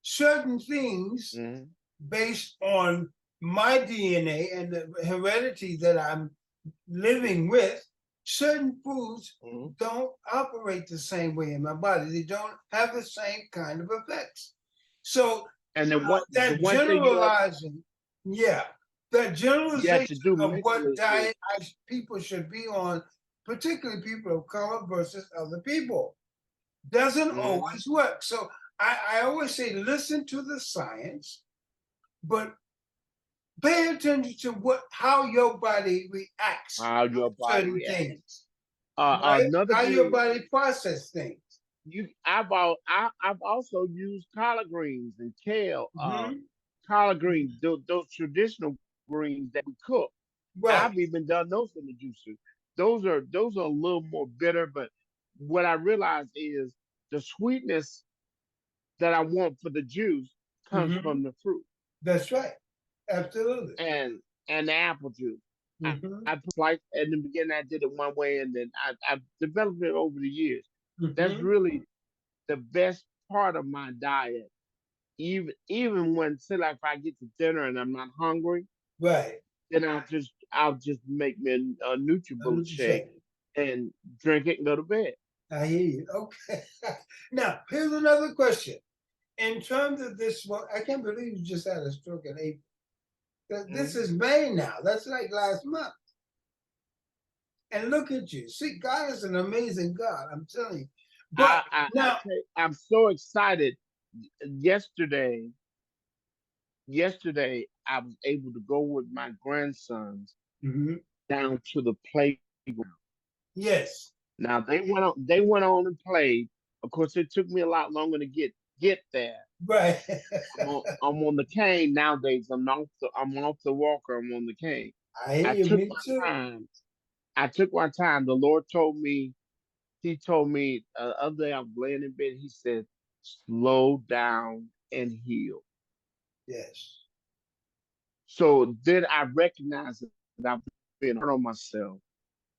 certain things Mhm, based on my DNA and the heredity that I'm living with, certain foods mhm. don't operate the same way in my body. They don't have the same kind of effects. So And the that one thing generalizing, yeah, that you have to generalization do of what mentally is diet people should be on, particularly people of color versus other people, doesn't mhm, always work. So I always say, listen to the science, but pay attention to how your body reacts how your to body certain reacts. things, right? Another How your green body process things. I've also used collard greens and kale. Hmm. Collard greens, those traditional greens that we cook. I've Right. even done those in the juicer. Those are a little more bitter, but what I realize is the sweetness that I want for the juice comes Hmm. from the fruit That's right. Absolutely. and the apple juice. Hmm. I put slice in the beginning. I did it one way, and then I've developed it over the years. That's Hmm. really the best part of my diet. Even when, say, like if I get to dinner and I'm not hungry, Right. then I'll just make me a NutriBullet shake 100%. and drink it and go to bed. I hear you. Okay. Now, here's another question. In terms of this, well, I can't believe you just had a stroke in April. This Mhm. is May now. That's like last month. And look at you. See, God is an amazing God. I'm telling you. But now, I'm so excited. Yesterday, yesterday I was able to go with my grandsons mhm, down to the playground. yes, Now they went on and played. Of course, it took me a lot longer to get there. right. I'm on the cane nowadays. I'm off the walker. I'm on the cane. I hear I you. took Me my too. time. I took my time. The Lord told me. He told me the other day I was laying in bed. He said, "Slow down and heal." Yes. So then I recognized that I've been hard on myself.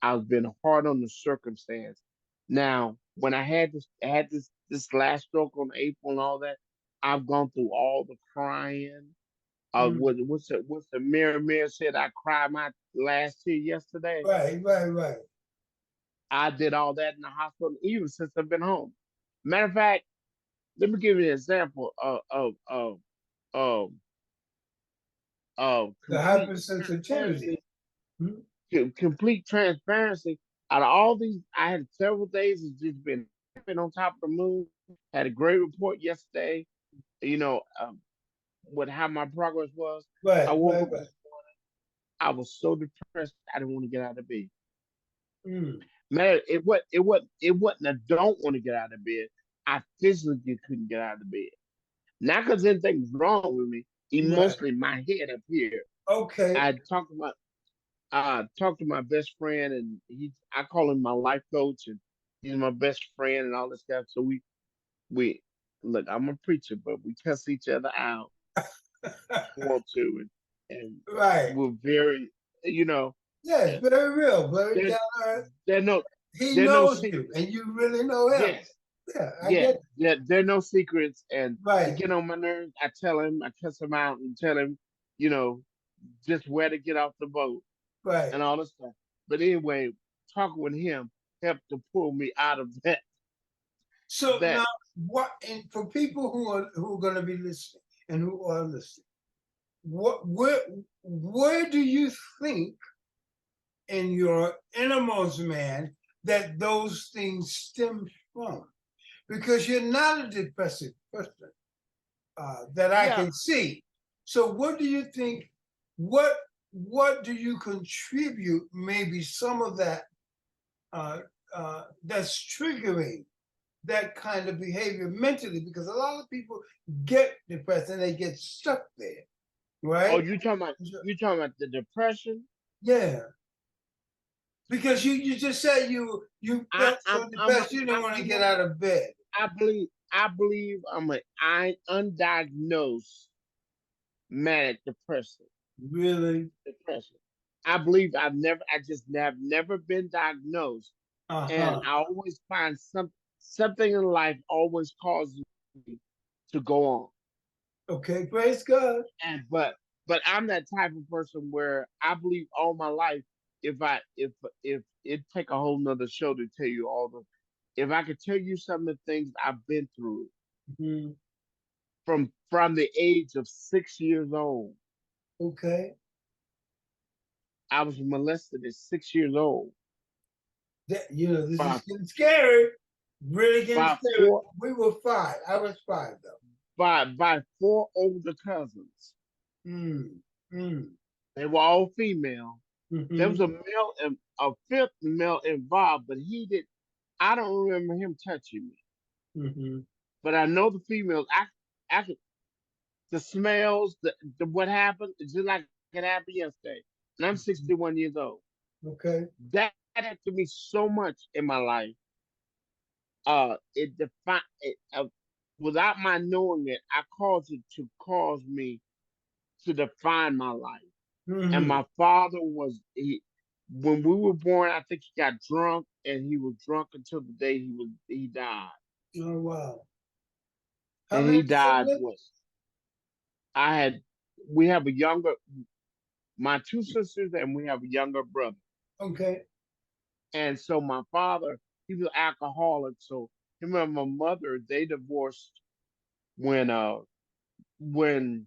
I've been hard on the circumstance. Now, when I had this last stroke on April and all that, I've gone through all the crying. Mm. What's the mirror said? I cried my last tear yesterday. Right, right, right. I did all that in the hospital, even since I've been home. Matter of fact, let me give you an example of The complete hypersensitivity. transparency, Hmm? complete transparency. Out of all these, I had several days of just been on top of the moon. Had a great report yesterday. You know, with how my progress was. I Right, woke right, up right. this morning. I was so depressed. I didn't want to get out of bed. Mm, Man, it wasn't a don't want to get out of bed. I physically couldn't get out of bed. Not because anything was wrong with me. right. Emotionally, my head up here. Okay. I talked to my best friend, and I call him my life coach, and he's my best friend and all this stuff. So we look. I'm a preacher, but we cuss each other out want to, and Right. we're very, you know, Yes, uh, very real, very there down to earth. there no He there no knows you, secrets. and you really know him. Yes, Yeah, I yeah, get it. there are no secrets, and he Right, get on my nerves. I tell him, I cuss him out, and tell him, you know, just where to get off the boat right. and all this stuff. But anyway, talking with him helped to pull me out of So that. now, what? And for people who are going to be listening and who are listening, what, where do you think in your innermost man that those things stem from? Because you're not a depressive person that I Yeah. can see. So, what do you think? What what do you contribute? Maybe some of that uh, that's triggering that kind of behavior mentally, because a lot of people get depressed and they get stuck there, Oh, right? you talking about the depression? Yeah, because you just said you I felt I'm so I'm a, depressed you didn't I want to you get know out of bed. I believe I'm an undiagnosed manic Really? depression. I believe I just have never been diagnosed, Uh and huh. I always find something in life always causes me to go on. Okay, praise God. And but I'm that type of person where I believe all my life, if it take a whole nother show to tell you all the, if I could tell you some of the things I've been through Mhm. from the age of 6 years old. Okay. I was molested at 6 years old That, this is by getting scary. Really getting by scary. four We were five. I was five though. by four older cousins. Mm. Mm. They were all female. There was Mm-hmm. a fifth male involved, but he did. I don't remember him touching me, Mm-hmm. but I know the females. I could, the smells, the what happened, it's just like it happened yesterday. And I'm Mm-hmm. 61 years old. Okay. That affected me so much in my life. It defined it. Without my knowing it, I caused it to cause me to define my life. And Mm-hmm. my father when we were born, I think he got drunk, and he was drunk until the day he died. Oh wow. How And many he died siblings? what I had. We have a younger, my two sisters, and we have a younger brother. Okay. And so my father, he was an alcoholic. So him and my mother, they divorced when when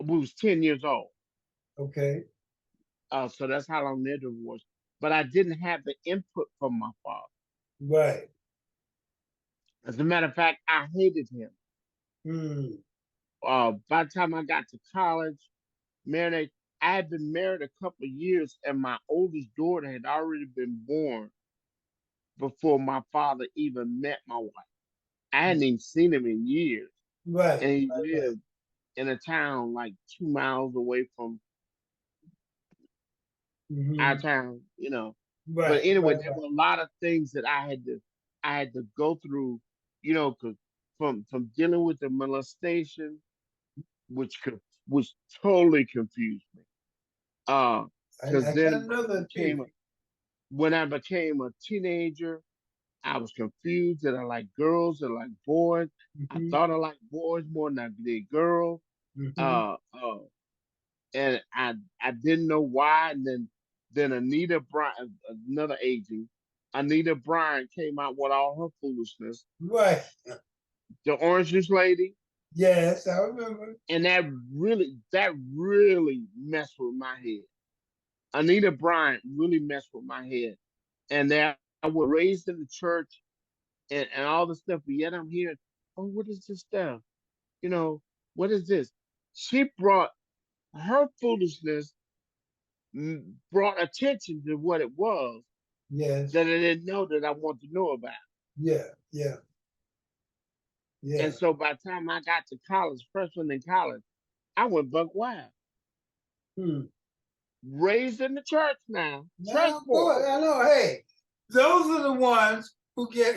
we was 10 years old. Okay. So that's how long they're divorced. But I didn't have the input from my father. Right. As a matter of fact, I hated him. Mm. By the time I got to college, married, I had been married a couple of years, and my oldest daughter had already been born before my father even met my wife. I hadn't even seen him in years, Right. and he Right. Right. lived in a town like 2 miles away from our Mm-hmm. town. But Right. anyway, Right. there Right. were a lot of things that I had to go through, 'cause from dealing with the molestation, which totally confused me. Because I then got another feeling. when I became a teenager, I was confused that I like girls and like boys. I Mm-hmm. thought I liked boys more than I did girls. Mm-hmm. Uh, uh, and I didn't know why. And then Anita Bryant, another agent, Anita Bryant came out with all her foolishness. Right. The orange juice lady. Yes, I remember. And that really messed with my head. Anita Bryant really messed with my head. And that I was raised in the church and all the stuff, but yet I'm hearing, oh, what is this stuff? You know, what is this? She brought her foolishness, brought attention to what it was Yes. that I didn't know that I wanted to know about. Yeah. Yeah. And Yeah. so by the time I got to college, freshman in college, I went buck wild. Hmm. Raised in the church now, church Now, boy. boy, I know. Hey, those are the ones who get.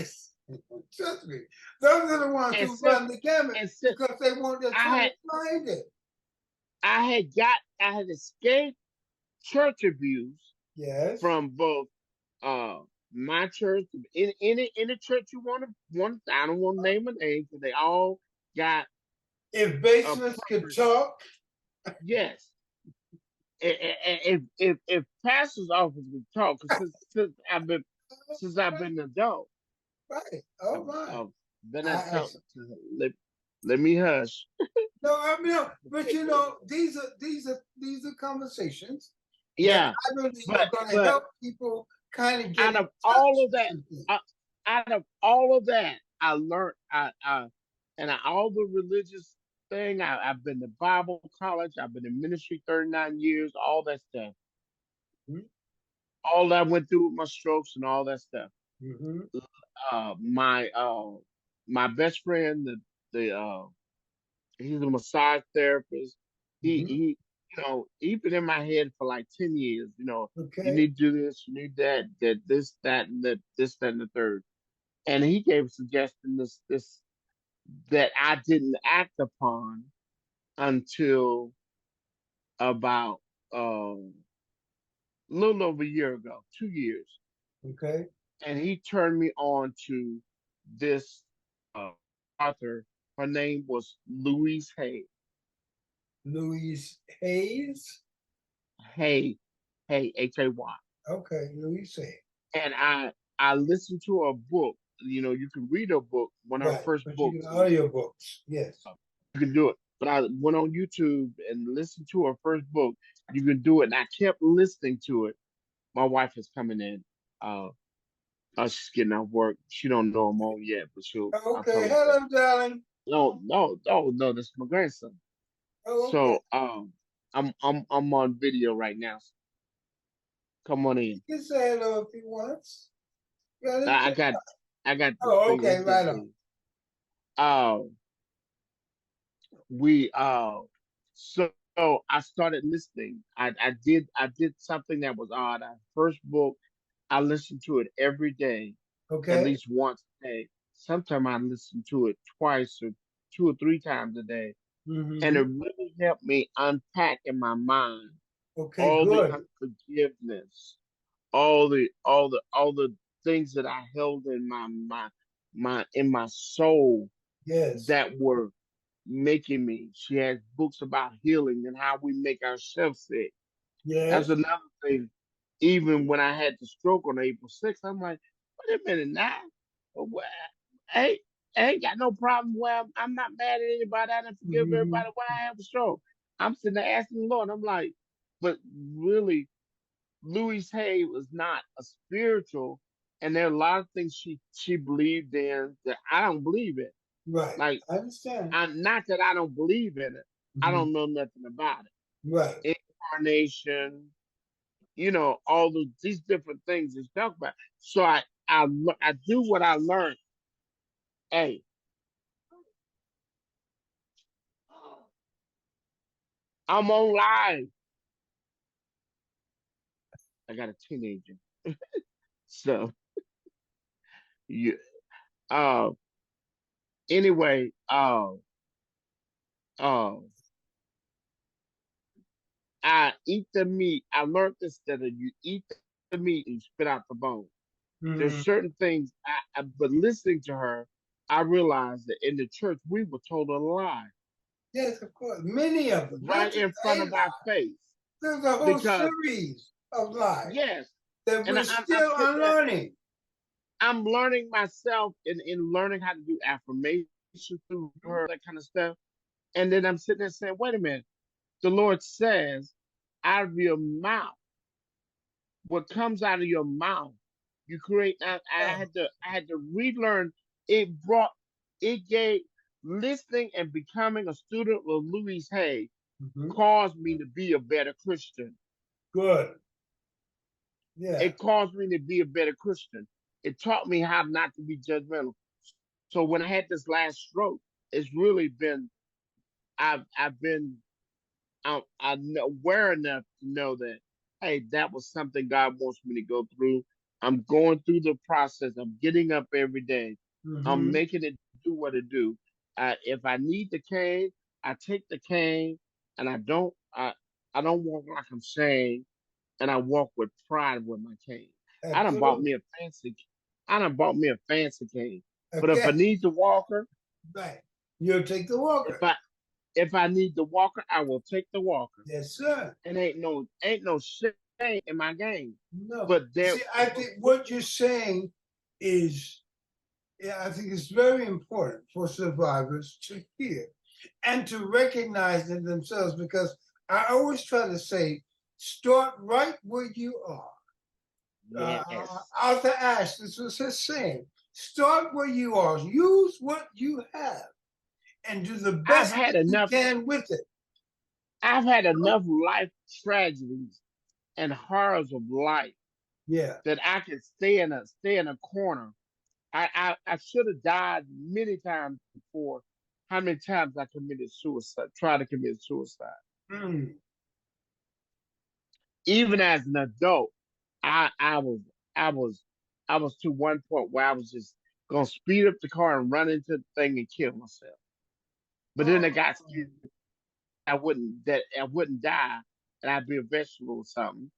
Trust me. Those are the ones And who since run the gamut and since because they want. They're I trying had to find it. I had escaped church abuse Yes. from both uh my church, any church you want. I don't want to name a name because they all got If a basements could purpose. talk, Yes, if pastors' office would talk, 'cause since I've been an adult, right? Oh I've, my! I've been an I adult. Let me hush. no, I mean, no, but these are conversations that Yeah, I believe are but going to but help people kind of get out in of all touch of that, with things. uh, out of all of that, I learned. All the religious thing. I've been to Bible college. I've been in ministry 39 years. All that stuff. Mm-hmm. All that I went through with my strokes and all that stuff. Mm-hmm. My best friend, the he's a massage therapist. He Mm-hmm. he he been in my head for like 10 years. You Okay. need to do this, you need that this, that, and that, this, that, and the third. And he gave a suggestion this that I didn't act upon until about a little over a year ago, 2 years. Okay. And he turned me on to this uh, author. Her name was Louise Hay. Louise Hayes. Hay, Hay. Okay, Louise Hayes. And I listened to her book. You can read her book, one of her Right, first but you books, can and audiobooks. Yes. you can do it. But I went on YouTube and listened to her first book. You can do it, and I kept listening to it. My wife is coming in. Uh, she's getting off work. She don't know I'm on yet, but I'll tell Okay. her that. Hello, darling. No, no, no, no. That's my grandson. Oh, okay. So I'm on video right now. So come on You in. can say hello if he wants. Got it? I, I got I got this Oh, thing. okay. Let's Right just on. see. Uh, we so I started listening. I did something that was odd. First book, I listened to it every day, at Okay. least once a day. Sometimes I listen to it twice or 2 or 3 times a day, and it Mm-hmm. really helped me unpack in my mind Okay, all the good. unforgiveness, all the things that I held in my soul Yes. that were making me. She has books about healing and how we make ourselves sick. That's Yes. another thing. Even when I had the stroke on April 6th, I'm like, wait a minute now. Well, I, I ain't got no problem. Well, I'm not mad at anybody. I didn't forgive Mm-hmm. everybody why I have a stroke. I'm sitting there asking the Lord. I'm like, but really, Louise Hay was not a spiritual, and there are a lot of things she believed in that I don't believe in. Right. Like, I understand. not that I don't believe in it. I Mm-hmm. don't know nothing about Right. it. Incarnation, all these different things is talked about. So I do what I learned. Hey, I'm on live. I got a teenager. So you uh anyway, uh I eat the meat. I learned this that you eat the meat and spit out the bone. There's Mm-hmm. certain things but listening to her, I realized that in the church we were told a lie Yes, of course. Many of them, not right just in front a of our lie. face. There's a whole Because series of lies yes, that and we're I'm still sitting there, unlearning. I'm learning myself in learning how to do affirmation. through her, that kind of stuff. And then I'm sitting there saying, wait a minute. The Lord says, out of your mouth, what comes out of your mouth, you create. Oh, I had to relearn. It brought, it gave listening and becoming a student of Louis Hay mhm. caused me to be a better Christian. Good. Yeah. It caused me to be a better Christian. It taught me how not to be judgmental. So when I had this last stroke, it's really been I've been I'm aware enough to know that, hey, that was something God wants me to go through. I'm going through the process. I'm getting up every day. I'm Hmm. making it do what it do. If I need the cane, I take the cane, and I don't walk like I'm saying, and I walk with pride with my cane. I done bought Absolutely. me a fancy. I done bought me a fancy cane. But if I Okay. need the walker, Right. You'll take the if walker. I if I need the walker, I will take the walker. Yes, sir. And ain't no shame in my game. No. But there, See, I but think what you're saying is, yeah, I think it's very important for survivors to hear and to recognize in themselves because I always try to say, start right where you are. yes, Arthur Ashe, this was his saying. Start where you are. Use what you have and do the I've best had that you enough. can with it. I've had enough life tragedies and horrors of life Yeah. that I can stay in a corner. I should have died many times before. How many times I committed suicide? Tried to commit suicide. Mm. Even as an adult, I I was I was I was to one point where I was just gonna speed up the car and run into the thing and kill myself. But then I Oh, got scared that I wouldn't die and I'd be a vegetable or something.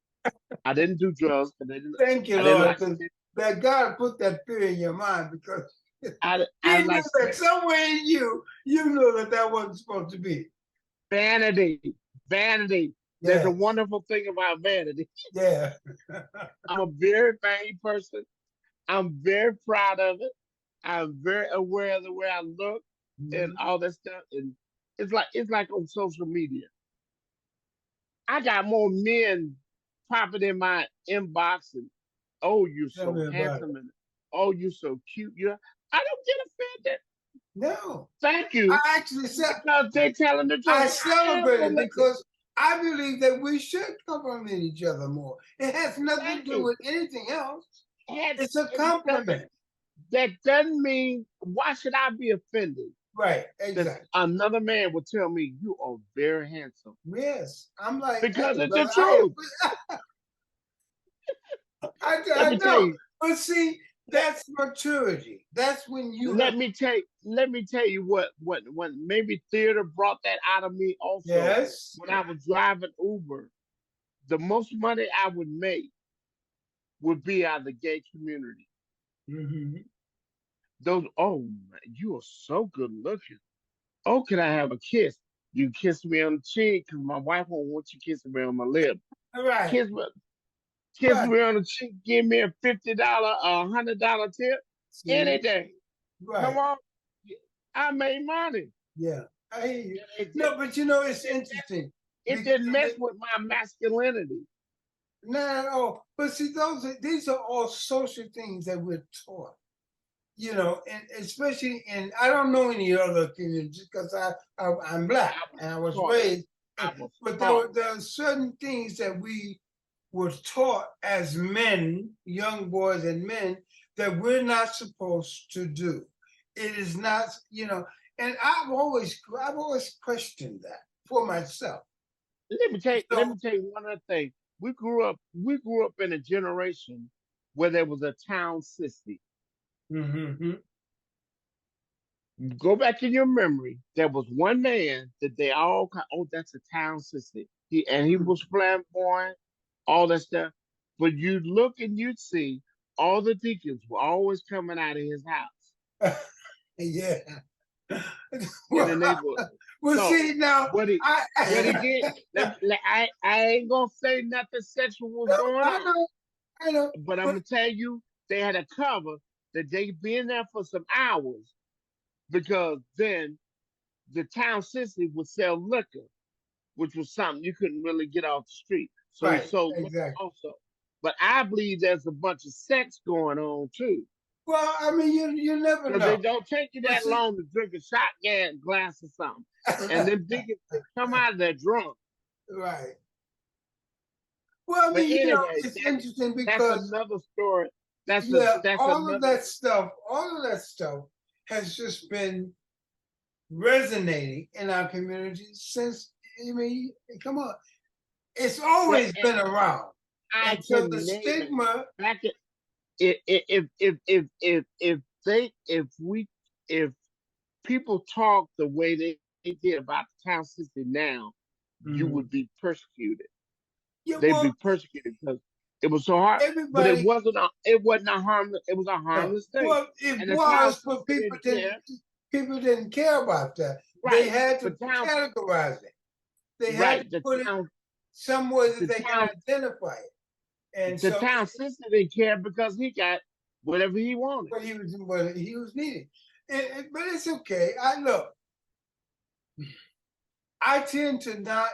I didn't do drugs because thank you, I didn't Lord, like because that God put that fear in your mind because I He knew like that somewhere in you, you knew that that wasn't supposed to be. vanity. Vanity. There's a Yes. wonderful thing about vanity. Yeah. I'm a very vain person. I'm very proud of it. I'm very aware of the way I look and Mhm. all that stuff. And it's like on social media. I got more men popping in my inbox and oh, you're Tell so me about it. handsome and oh, you're so cute. I don't get offended. No. Thank I you actually said because they're telling the I truth. I am celebrated prolific. because I believe that we should compliment each other more. It has nothing to Thank do you. with anything else. And It's a it doesn't compliment. that doesn't mean why should I be offended Right, that exactly. another man would tell me you are very handsome Yes. I'm like, hey, because it's the brother, truth. Let I me tell know. you. But see, Let, that's maturity. That's when you have, let me tell you what when maybe theater brought that out of me also. yes. When I was driving Uber, the most money I would make would be out of the gay community. Hmm. Those oh man, you are so good looking. Oh, can I have a kiss? You kiss me on the cheek because my wife won't want you kissing me on my lip. Right, Kiss me, kiss right. me on the cheek. Give me a $50, $100 tip See, any day. Come right. on, I made money. Yeah, I hear you. It No, didn't. but you know, It it's didn't. interesting It because didn't mess with my masculinity. not at all. But see, these are all social things that we're taught. You know, and especially in I don't know any other communities because I'm black I was and I was taught. raised, I was but taught. there are certain things that we were taught as men, young boys and men, that we're not supposed to do. It is not, you know, and I've always questioned that for myself. Let So, me tell you one other thing. We grew up in a generation where there was a town sissy. mhm, Go back in your memory. There was one man that they all oh, that's a town sissy. He mhm. was flamboyant, all that stuff. But you'd look and you'd see all the deacons were always coming out of his house Yeah. in well, the neighborhood. well, So see now, what he I, what he did, I ain't gonna say nothing sexual was no, going on. I know, But I'm but gonna tell you, they had a cover that they been there for some hours. because then the town city would sell liquor, which was something you couldn't really get off the street. So he Right. sold liquor Exactly. also. But I believe there's a bunch of sex going on too. Well, I mean, you never Because they know. don't take you But that see, long to drink a shot glass or something. And then niggas come out of there drunk. right. Well, I But mean, anyway, it's interesting that's because another story. yeah, That's another all of that stuff has just been resonating in our community since. I mean, come on, it's well, always been around, I and so the can name it. stigma. Back at, if people talk the way they did about the town system now, you Mhm. would be persecuted. Yeah, They'd well, be persecuted because it was so hard. But everybody. it wasn't a harmless. It was a No, harmless thing, well, it and the town was, but system didn't care. people didn't care about that. They Right, had the to town. categorize it. They had to Right, put it some way that the they can town, identify it. And the so town system didn't care because he got whatever he wanted. what he was needing. But it's okay. I tend to not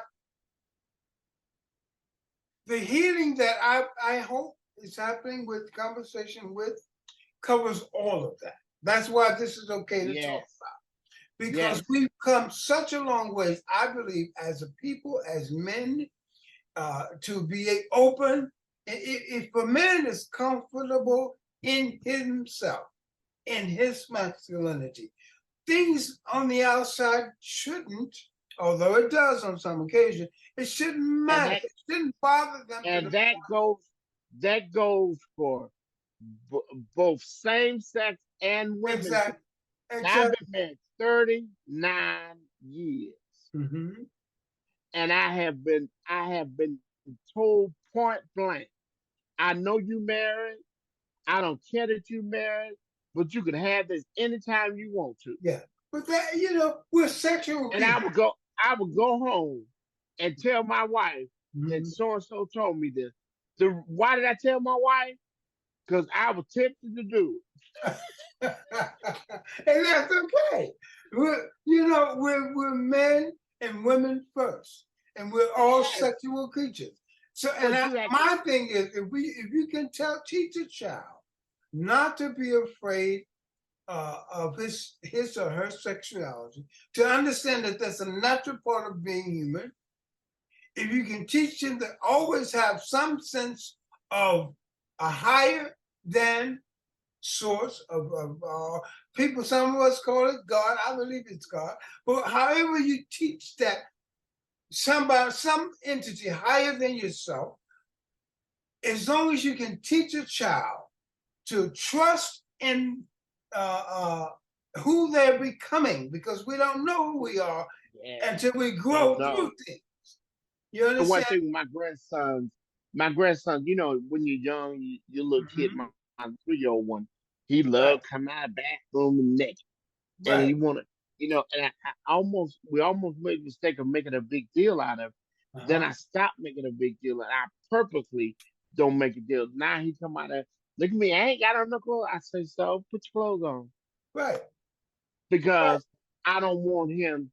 the healing that I hope is happening with conversation with covers all of that. That's why this is okay to talk Yes, about. Because yes, we've come such a long ways, I believe, as a people, as men, to be open. If a man is comfortable in himself, in his masculinity, things on the outside shouldn't, although it does on some occasion, it shouldn't and matter. that It shouldn't bother them to and the that goes for both same sex and women too. exact, Now, I've exact. been married 39 years, Mm-hmm. and I have been told point blank, I know you married. I don't care that you married, but you can have this anytime you want to. Yeah, but that we're sexual And I people. would go, I would go home and tell my wife that Mm-hmm. so and so told me this. Why did I tell my wife? Because I was tempted to do And that's okay. We're men and women first, and we're it. all Yes, sexual creatures. So, but you have to. my thing is, if you can teach a child not to be afraid of his or her sexuality, to understand that that's a natural part of being human. If you can teach them to always have some sense of a higher than source of people. Some of us call it God. I believe it's God. But however you teach that some entity higher than yourself, as long as you can teach a child to trust in uh, who they're becoming, because we don't know who we are Yeah, until we don't grow know. through things. You The one understand? thing with my grandson, when you're young, your little kid, Mm-hmm. my 3-year-old one, he Right, loved coming out of the bathroom naked, and right. he wanted, and we almost made the mistake of making a big deal out of it. Then Uh-huh. I stopped making a big deal, and I purposely don't make a deal. Now he come out of, look at me, I ain't got on no clothes. I say, so put your clothes on, Right, right. because I don't want him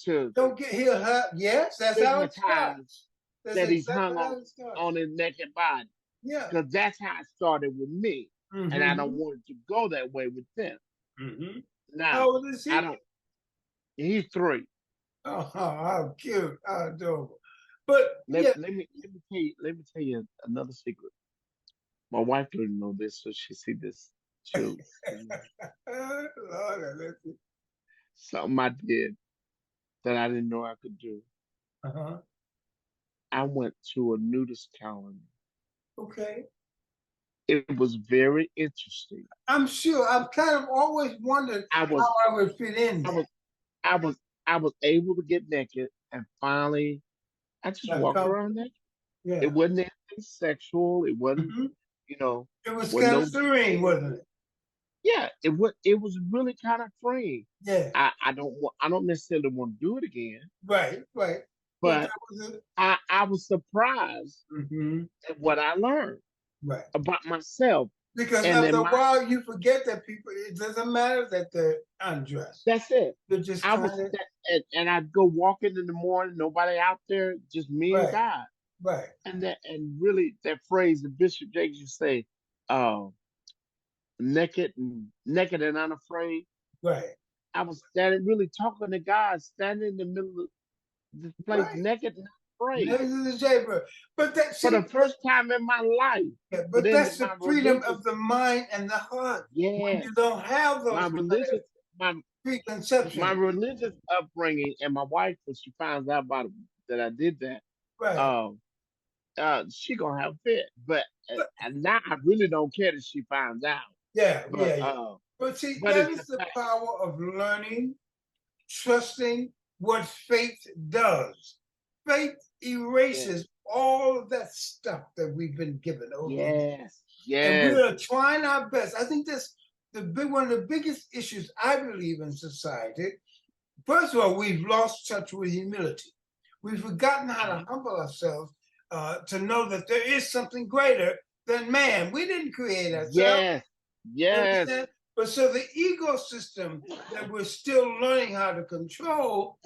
to Don't get here, huh? Yes, that's how it stigmatize starts. That's that he's exactly hung how it starts. on his naked body, Yeah. because that's how it started with me, and I don't Mm-hmm. want it to go that way with them. Mm-hmm. Now, How old is I he? don't. He's 3. Oh, how cute, how adorable. But Let, yeah, let me tell you another secret. My wife didn't know this, so she see this. She'll Lord, listen. something I did that I didn't know I could do. Uh-huh. I went to a nudist colony. Okay. It was very interesting. I'm sure. I've kind of always wondered I how was I would fit in I there. was I was I was able to get naked, and finally I just Got walked around comfortable. naked. It Yeah. wasn't anything sexual. It wasn't, Hmm. you know, It was with kind of no serene, G. wasn't it? Yeah, it was really kind of freeing. Yeah. I don't necessarily want to do it again, Right, right. But but that was it. I was surprised Hmm. at what I learned Right. about myself. Because And after then a while, you forget that people. It doesn't matter that they're undressed. that's it. They're just I was kind of and I'd go walking in the morning, nobody out there, just me and right, God. right, And really that phrase the Bishop Jakes used to say, uh, naked and unafraid. right, I was standing really talking to God, standing in the middle of this place, right. naked and unafraid. Never to the chamber. But that For the see, first time in my life. yeah, But but in that's the my freedom religious, of the mind and the heart. When you yes, don't have my those kind of religious, my my preconceptions. religious upbringing, and my wife, when she finds out about it, that I did that, Right. um, she gonna have a fit. But But and now I really don't care that she finds out. yeah, But yeah, yeah. But see, but that it's the is the fact, power of learning, trusting what faith does. Faith yes, erases all of that stuff that we've been given over the years. yes, And we yes, are trying our best. I think that's one of the biggest issues I believe in society. First of all, we've lost touch with humility. We've forgotten how to humble ourselves to know that there is something greater than man. We didn't create ourselves. yes, You yes, understand? But so the ecosystem that we're still learning how to control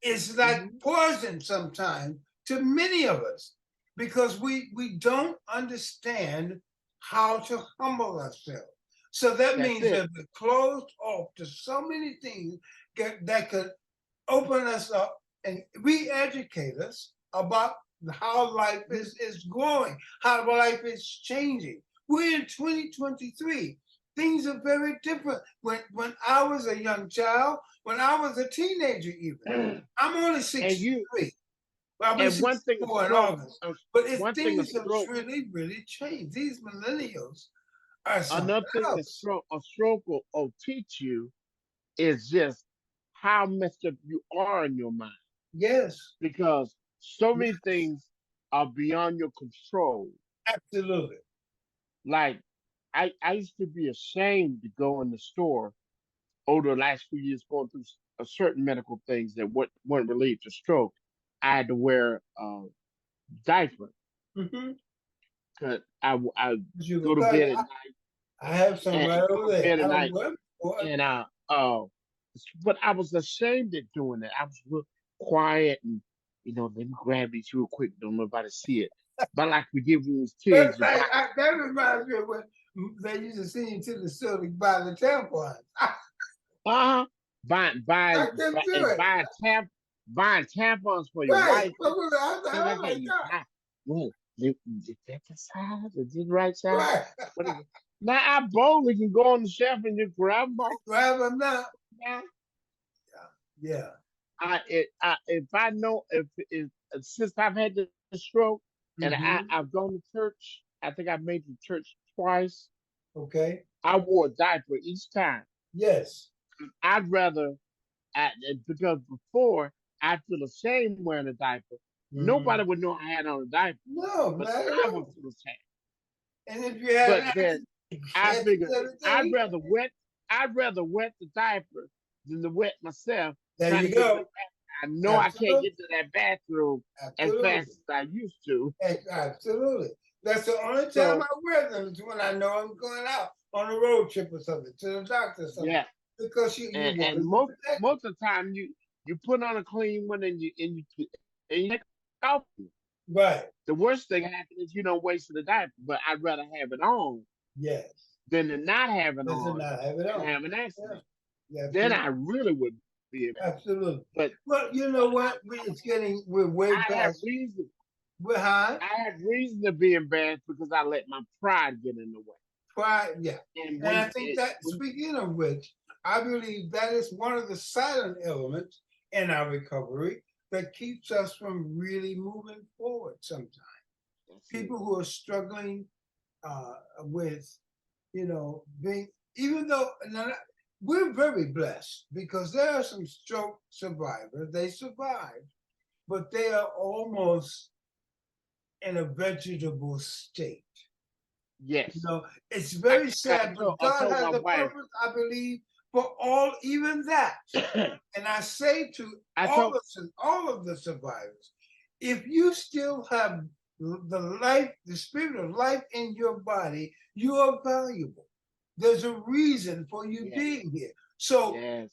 is like mhm, poison sometimes to many of us because we don't understand how to humble ourselves. So that that's means it. that we're closed off to so many things that could open us up and re-educate us about how life Mhm. is growing, how life is changing. We're in 2023. Things are very different. When I was a young child, when I was a teenager, even I'm only And you 63. Well, I'll be and one thing a 64 in stroke, August. But if one thing a things have stroke. really, really changed, these millennials are something Another thing else. a stroke will teach you is just how messed up you are in your mind Yes, because so many yes, things are beyond your control. absolutely. Like I used to be ashamed to go in the store over the last few years going through a certain medical things that weren't related to stroke. I had to wear a diaper Mm-hmm. because I You go can to tell you, bed at night I have some right and go over to there. bed I at don't night know what. and but I was ashamed of doing that. I was real quiet and let me grab these real quick, don't nobody see it. But like we did when we was But kids, you buy that reminds me of when they used to send you to the store to buy the tampons. uh I couldn't do it. buying tampons for your Right. wife. I was like, Then I oh got my you God. buy well, is that the size? Is this the right size? Right. What is it? Now I boldly can go on the shelf and just grab them off Grab them now. now. Yeah. If I know if since I've had the stroke and Mm-hmm. I've gone to church, I think I've made the church twice. Okay. I wore a diaper each time. Yes. I'd rather because before I feel ashamed wearing a diaper. Mm-hmm. Nobody would know I had on a diaper, No, but not at I would all. feel ashamed. And if you had an But then accident, you I had to figured tell the day. I'd rather wet the diaper than to wet myself There trying to you get to the go. bathroom. I know I can't Absolutely. get to that bathroom as fast Absolutely. as I used to. Absolutely. That's the only time I So wear them is when I know I'm going out on a road trip or something, to the doctor or something. yeah, Because you want and to be protected. most of the time you put on a clean one and you take it off. Right. The worst thing happens is you don't waste the diaper. But I'd rather have it on Yes. than to not have it Let's on not have it and on. have an Yeah. accident. Yeah, Then absolutely. I really would be embarrassed. Absolutely. But Well, you know what? We're way I have past. reason. We're high. I have reason to be embarrassed because I let my pride get in the way. Pride, yeah. And And I think that, when speaking of which, I believe that is one of the silent elements in our recovery that keeps us from really moving forward sometimes. that's it. People who are struggling with, being, even though now, we're very blessed because there are some stroke survivors, they survived, but they are almost in a vegetable state. Yes. It's I, very sad, but I God told has my a wife. purpose, I believe, for all, even that. And I say to I told all of the survivors, if you still have the life, the spirit of life in your body, you are valuable. There's a reason for you Yes. being here. So Yes.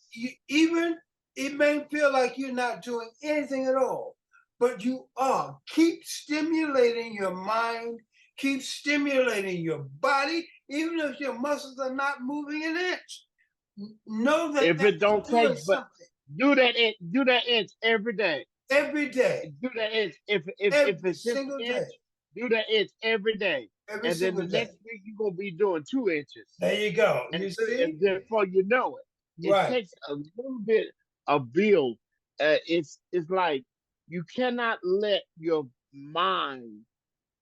even it may feel like you're not doing anything at all, but you are. Keep stimulating your mind, keep stimulating your body, even if your muscles are not moving an inch. Know that If it that's don't doing take, but something do that inch every day. every day, Do that inch. If every it's just single an day, inch, do that inch every day. every And then single the day. next week you're gonna be doing 2 inches. There you go. And You see? before you know it, it Right. takes a little bit of build. It's like you cannot let your mind,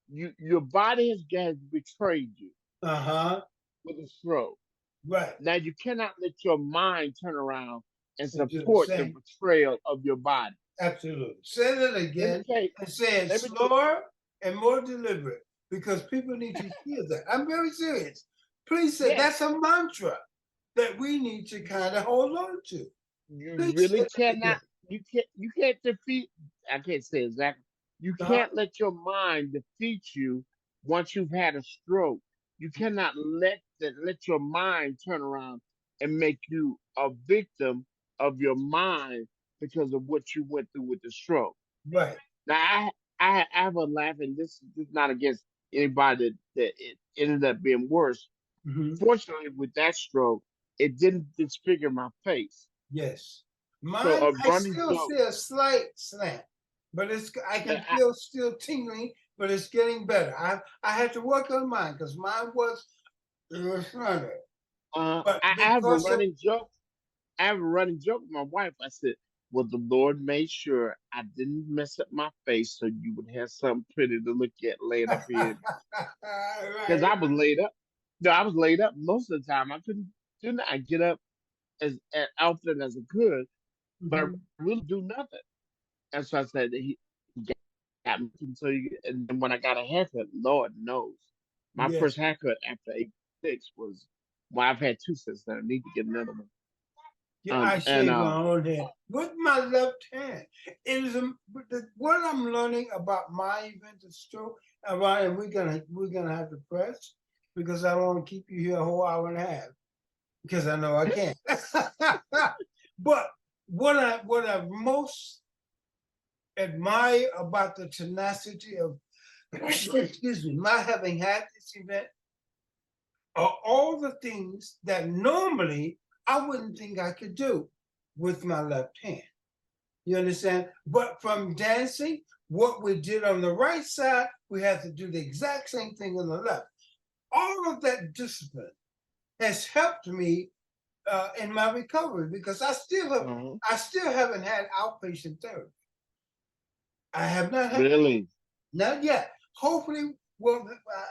your body has betrayed you Uh-huh. with a stroke. Right. Now you cannot let your mind turn around and And do the support the same. betrayal of your body. Absolutely. Say that Let me again tell you. and say it Let me tell slower and more deliberate because people need to hear that. I'm very serious. Please say Yes, that's a mantra that we need to kind of hold on to. you Please say really that cannot. again. You can't defeat. I can't say exactly. You Uh-huh. can't let your mind defeat you once you've had a stroke. You cannot let your mind turn around and make you a victim of your mind because of what you went through with the stroke. Right. Now I have a laugh, and this is not against anybody that it ended up being worse. Mm-hmm. Fortunately, with that stroke, it didn't disfigure my face. Yes. So Mine, a I running still joke. see a slight slant, but I Yeah, can feel still tingling, but it's getting better. I had to work on mine because mine was it was funny. But I have a because of running joke. I have a running joke with my wife. I said, "Well, the Lord made sure I didn't mess up my face, so you would have something pretty to look at laid up here." Because right. I was laid up. No, I was laid up most of the time. I did not get up as often as I could, but I Mhm. really do nothing. And so I said that he got me. So and then when I got a haircut, Lord knows, my Yes. first haircut after 86 was. Well, I've had two since then. I need to get another one. Yeah, I And shave my own head with my left hand. It is what I'm learning about my event of stroke. And we're gonna have to press because I want to keep you here a whole hour and a half because I know I can't. But what I most admire about the tenacity of excuse me, my having had this event are all the things that normally I wouldn't think I could do with my left hand. You understand? But from dancing, what we did on the right side, we have to do the exact same thing on the left. All of that discipline has helped me in my recovery because uh I still haven't had outpatient therapy. I have not had really, not yet. Hopefully, well,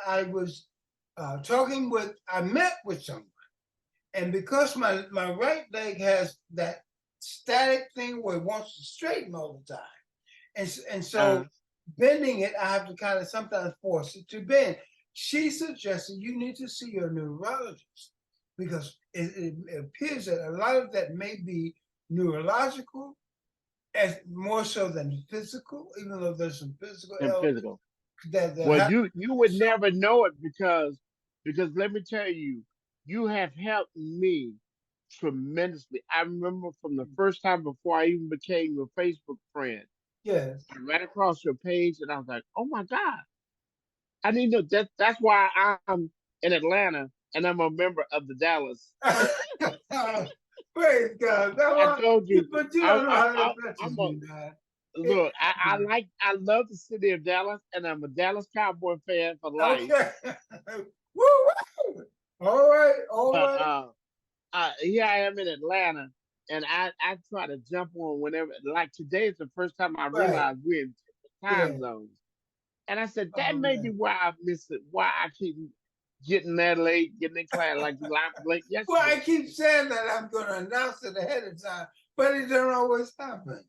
I was I met with someone. And because my right leg has that static thing where it wants to straighten all the time, and uh, so bending it, I have to kind of sometimes force it to bend. She suggested you need to see your neurologist because it appears that a lot of that may be neurological as more so than physical, even though there's some physical and elements physical. that Well, happen. you would So never know it because let me tell you, you have helped me tremendously. I remember from the first time before I even became your Facebook friend, yes. I ran across your page and I was like, oh my God. I didn't know that's why I'm in Atlanta and I'm a member of the Dallas. Praise God. That I one, told you, but you don't know how that I'm touches a me, man. It, look. I love the city of Dallas, and I'm a Dallas Cowboy fan for life. okay. Woo, woo. All right. All But right. here I am in Atlanta, and I try to jump on whenever. Like today is the first time I Right. realized we're in different Yeah. time zones, and I said that Oh, may be man. why I miss it. Why I keep getting that late, getting in class like you late Well, I yesterday. keep saying that I'm going to announce it ahead of time, but it don't always happen.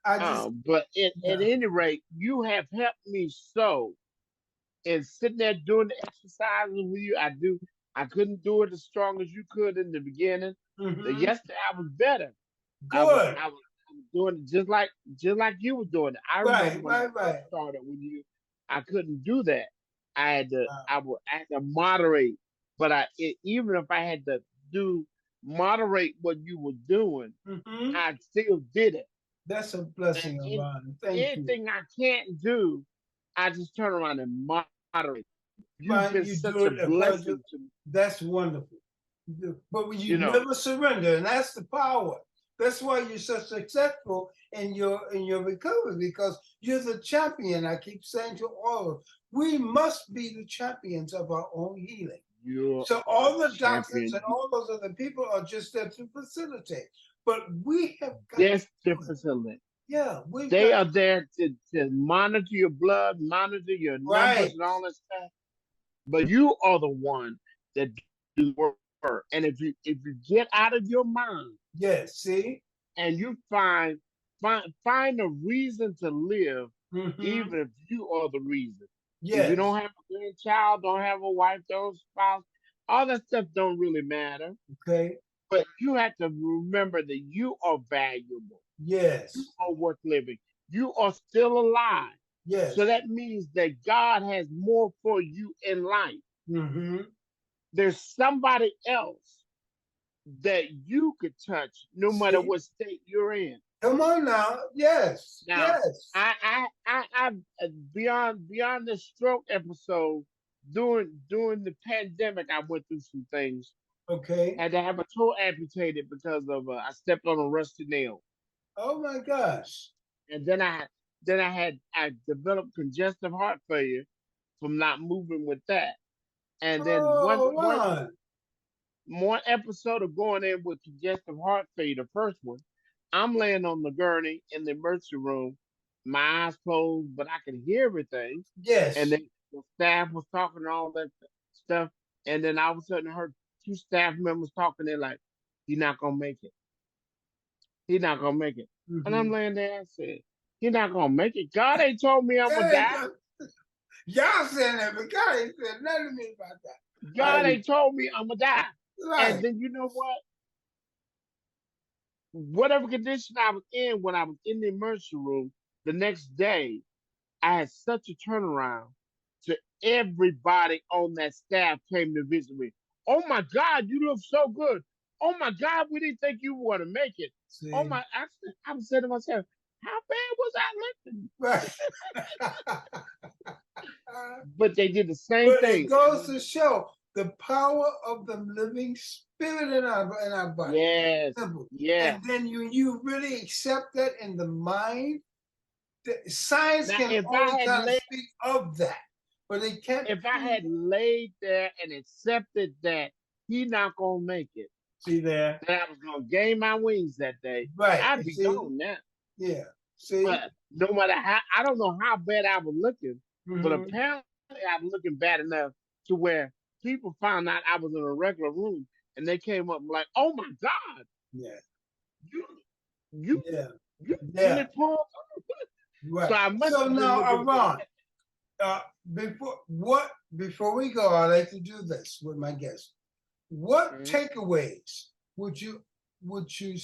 I just, But at yeah. any rate, you have helped me so and sitting there doing the exercises with you. I couldn't do it as strong as you could in the beginning. The Mm-hmm. yesterday I was better. Good. I was doing it just like you were doing it. I remember Right. when I Right. first Right. started with you. I couldn't do that. Wow. I had to moderate, but even if I had to do moderate what you were doing, Hmm. I still did it. That's a And blessing, Aran. Thank you. anything I can't do, I just turn around and moderate. You've Fine, been you such do a it according to, blessing to me, that's wonderful. But when you you know. never surrender, and that's the power. That's why you're so successful in your recovery, because you're the champion. I keep saying to all of us, we must be the champions of our own healing. You're So a all the doctors champion. and all those other people are just there to facilitate. But we have got to That's do it. different. Yeah, we've They got are to, there to monitor your blood, monitor your numbers right. and all that stuff. But you are the one that do the work. And if you get out of your mind Yes, see? and you find a reason to live, Mm-hmm. even if you are the reason. If you don't Yes. have a grandchild, don't have a wife, don't spouse, all that stuff don't really matter. Okay. But you have to remember that you are valuable. You Yes. are worth living. You are still alive. So Yes. that means that God has more for you in life. Mm-hmm. There's somebody else that you could touch no matter See? what state you're in. Come on now. Yes. Now, Yes. beyond the stroke episode, during the pandemic, I went through some things. Okay. Had to have a toe amputated because of I stepped on a rusty nail, Oh my gosh. and I developed congestive heart failure from not moving with that. And then Oh, Ron. one episode of going in with congestive heart failure, the first one, I'm laying on the gurney in the emergency room, my eyes closed, but I could hear everything. And Yes. then the staff was talking and all that stuff. And then all of a sudden I heard two staff members talking. They're like, "He's not gonna make it. He's not gonna make it." And I'm Mm-hmm. laying there. I said, "He's not gonna make it. God ain't told me I'm gonna die. Yeah, y'all saying that, but God ain't said nothing to me about that. God ain't told me I'm gonna die." And Right. then you know what? Whatever condition I was in when I was in the emergency room, the next day I had such a turnaround. To everybody on that staff came to visit me. "Oh my God, you look so good. Oh my God, we didn't think you were going to make it." Oh See? my, I was saying to myself, how bad was I looking? Right. But they did the same But it thing. goes to show the power of the living spirit in our body. Yes, Simple. yes. And then you really accept that in the mind. Science Now, can only kind of speak of that, but it can't if I prove. had laid there and accepted that he not gonna make it, See there? that I was gonna gain my wings that day, Right. I'd You be see? gone now. Yeah. See? But no matter how, I don't know how bad I was looking, but Mm-hmm. apparently I was looking bad enough to where people found out I was in a regular room and they came up like, "Oh my God, Yeah. you, you, Yeah. you really Yeah. pulled." So Right. I must So have been now, looking good. Aran, before we go, I like to do this with my guests. What Mhm. takeaways would you would you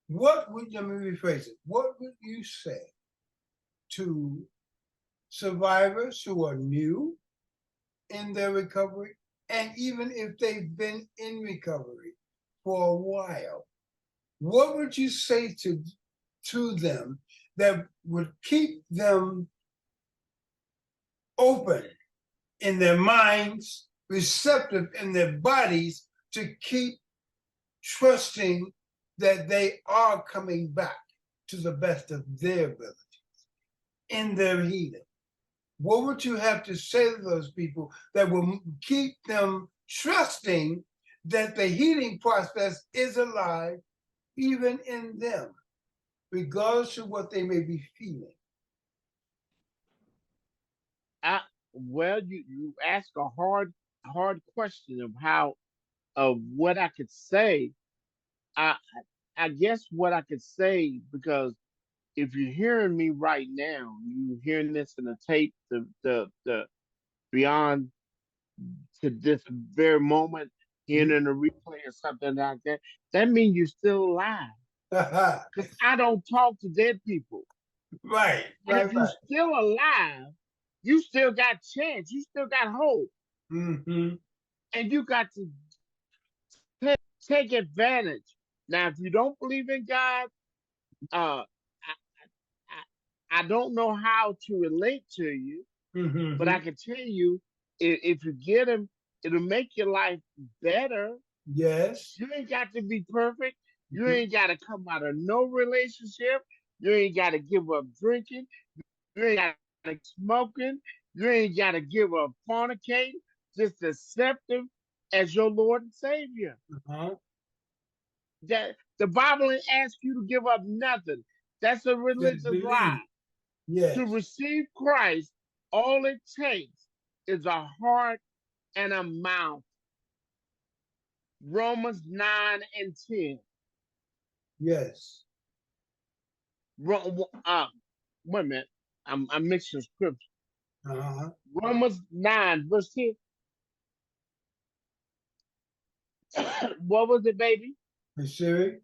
what would let me rephrase it? What would you say to survivors who are new in their recovery, and even if they've been in recovery for a while? What would you say to them that would keep them open in their minds, receptive in their bodies, to keep trusting that they are coming back to the best of their ability in their healing? What would you have to say to those people that will keep them trusting that the healing process is alive even in them, regardless of what they may be feeling? I, well, you ask a hard question of how of what I could say. I I guess what I could say, because if you're hearing me right now, you hearing this in the tape, the beyond to this very moment, hearing in a replay or something like that, that means you're still alive. Because I don't talk to dead people. Right, And right, if you're right. still alive, you still got chance. You still got hope. Mm-hmm. And you got to take advantage. Now, if you don't believe in God, I, I don't know how to relate to you, but Mm-hmm. I can tell you, if you get him, it'll make your life better. Yes. You ain't got to be perfect. You Mm-hmm. ain't got to come out of no relationship. You ain't got to give up drinking. You ain't got to smoking. You ain't got to give up fornicating. Just accept him as your Lord and Savior. Uh-huh. That the Bible ain't ask you to give up nothing. That's a Just religious believe. lie. To Yes. receive Christ, all it takes is a heart and a mouth. Romans 9 and 10. Yes. Wait a minute. I'm mixing scripture. Uh-huh. Romans 9, verse 10. What was it, baby? Missouri.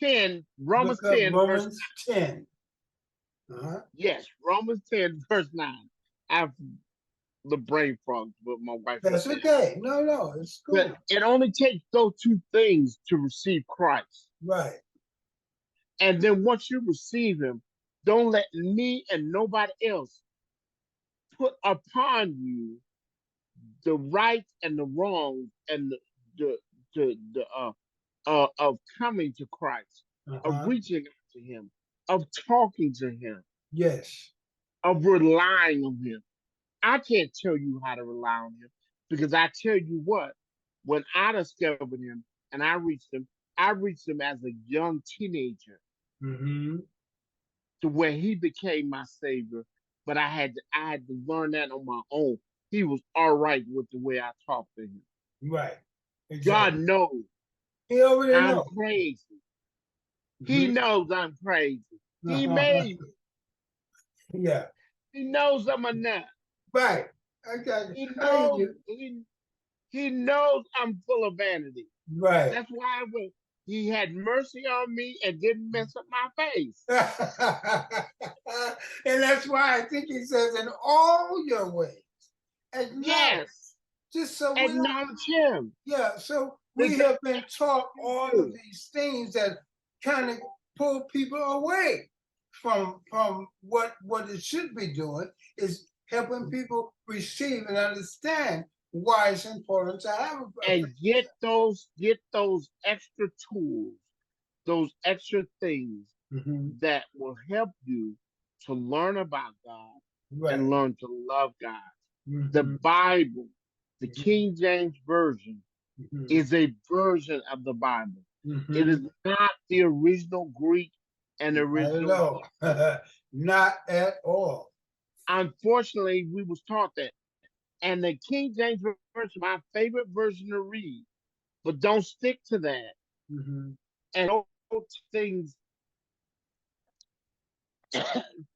10, Romans Look up 10, verse 9. Romans 10. Uh-huh. Yes, Romans 10, verse 9. I have the brain fog, but my wife is That's saying. okay. No, it's But cool. it only takes those two things to receive Christ. Right. And then once you receive him, don't let me and nobody else put upon you the right and the wrong and the of coming to Christ, of Uh-huh. reaching out to him, of talking to him, Yes. of relying on him. I can't tell you how to rely on him because I tell you what, when I discovered him and I reached him as a young teenager Mm-hmm. to where he became my savior. But I had to learn that on my own. He was all right with the way I talked to him. Right. God Exactly. knows He already I'm know. crazy. He Mm-hmm. knows I'm crazy. He Uh-huh. made me. Yeah. He knows I'm a nut. Right. I got you. He I hear knows you. he knows I'm full of vanity. Right. That's why he had mercy on me and didn't mess up my face. And that's why I think he says, in all your ways, acknowledge. Yes, Just so we don't, acknowledge him. yeah, so we Because have been taught all of these things that kind of pull people away from what it should be doing is helping people receive and understand why it's important to have a and faith. get those extra tools, those extra things Mm-hmm. that will help you to learn about God Right. and learn to love God. The Mm-hmm. Bible, the Mm-hmm. King James Version, Mm-hmm. is a version of the Bible. It Mm-hmm. is not the original Greek and Not at original all. Hebrew. Not at all. Unfortunately, we was taught that. And the King James Version, my favorite version to read, but don't stick to that. Mm-hmm. And don't things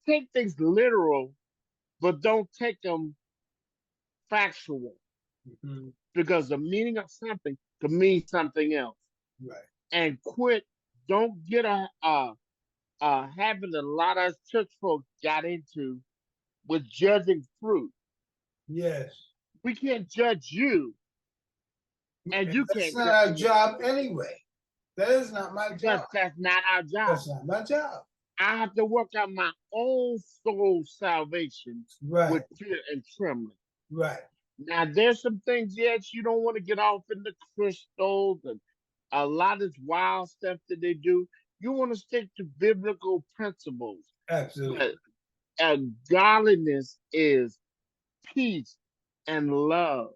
take things literal, but don't take them factual Mm-hmm. because the meaning of something could mean something else. Right. And quit. Don't get a habit that a lot of us church folks got into with judging fruit. Yes. We can't judge you, and And you that's can't not judge our me job anyway. That is not my because job. that's not our job. That's not my job. I have to work out my own soul salvation Right. with fear and trembling. Right. Now, there's some things, yes, you don't want to get off in the crystals and a lot of this wild stuff that they do. You want to stick to biblical principles. Absolutely. But godliness is peace and love.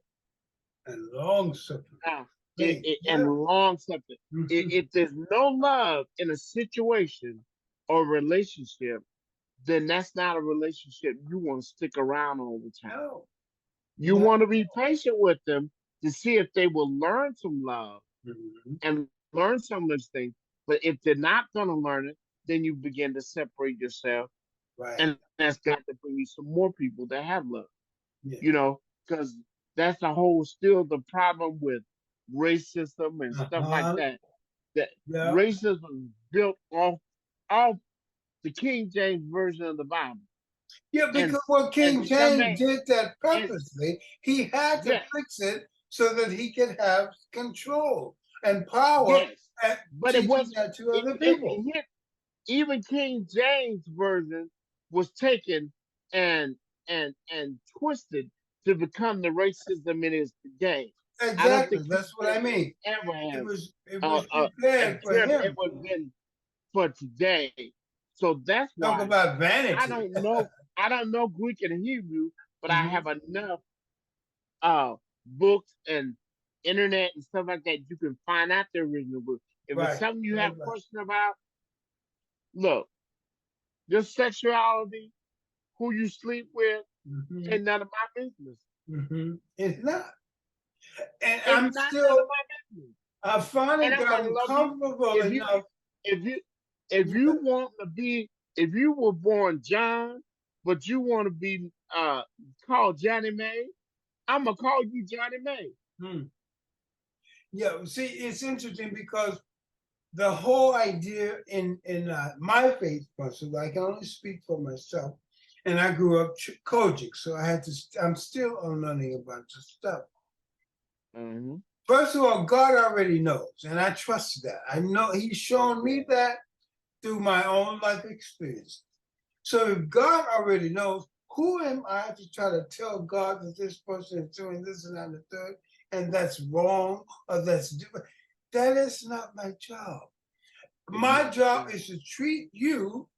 And long suffering. Now, Faith. and Yeah. long suffering. Mm-hmm. If there's no love in a situation or relationship, then that's not a relationship you want to stick around all the time. No. You No. want to be patient with them to see if they will learn some love Mm-hmm. and learn some of those things. But if they're not going to learn it, then you begin to separate yourself, Right. and that's got to bring you some more people that have love. Yeah. Because that's the whole still the problem with racism and stuff like Uh-huh. that. That Yeah. racism is built off the King James version of the Bible. Yeah, and because what and King some James may did that and purposely, he had to yes, fix it so that he could have control and power yes, at but it teaching was that to it, other it, people. it, even King James version was taken and and twisted to become the racism it is today. I don't Exactly. think King That's what I James would mean. ever It have was it uh, was uh, prepared for addressed it him. would have been for today. So that's Talk why about I vanity. don't know I don't know Greek and Hebrew, but I Mhm. have enough books and internet and stuff like that. You can find out the original book. If it's Right, something you right, have a right. question about, look, your sexuality, who you sleep with, Hmm. ain't none of my business. It's not. And It's I'm not none of still, my business. I finally And I'm gonna gotten love you comfortable if you enough. if you if you want to be if you were born John, but you want to be called Johnny May, I'm gonna call you Johnny May. Hmm. Yeah, see, it's interesting because the whole idea in my faith personally, I can only speak for myself, and I grew up Kojic, so I had to. I'm still unlearning a bunch of stuff. Mm-hmm. First of all, God already knows, and I trust that. I know He's shown me that through my own life experience. So if God already knows, who am I to try to tell God that this person is doing this and that and the third, and that's wrong or that's different? That is not my job. My job is to treat you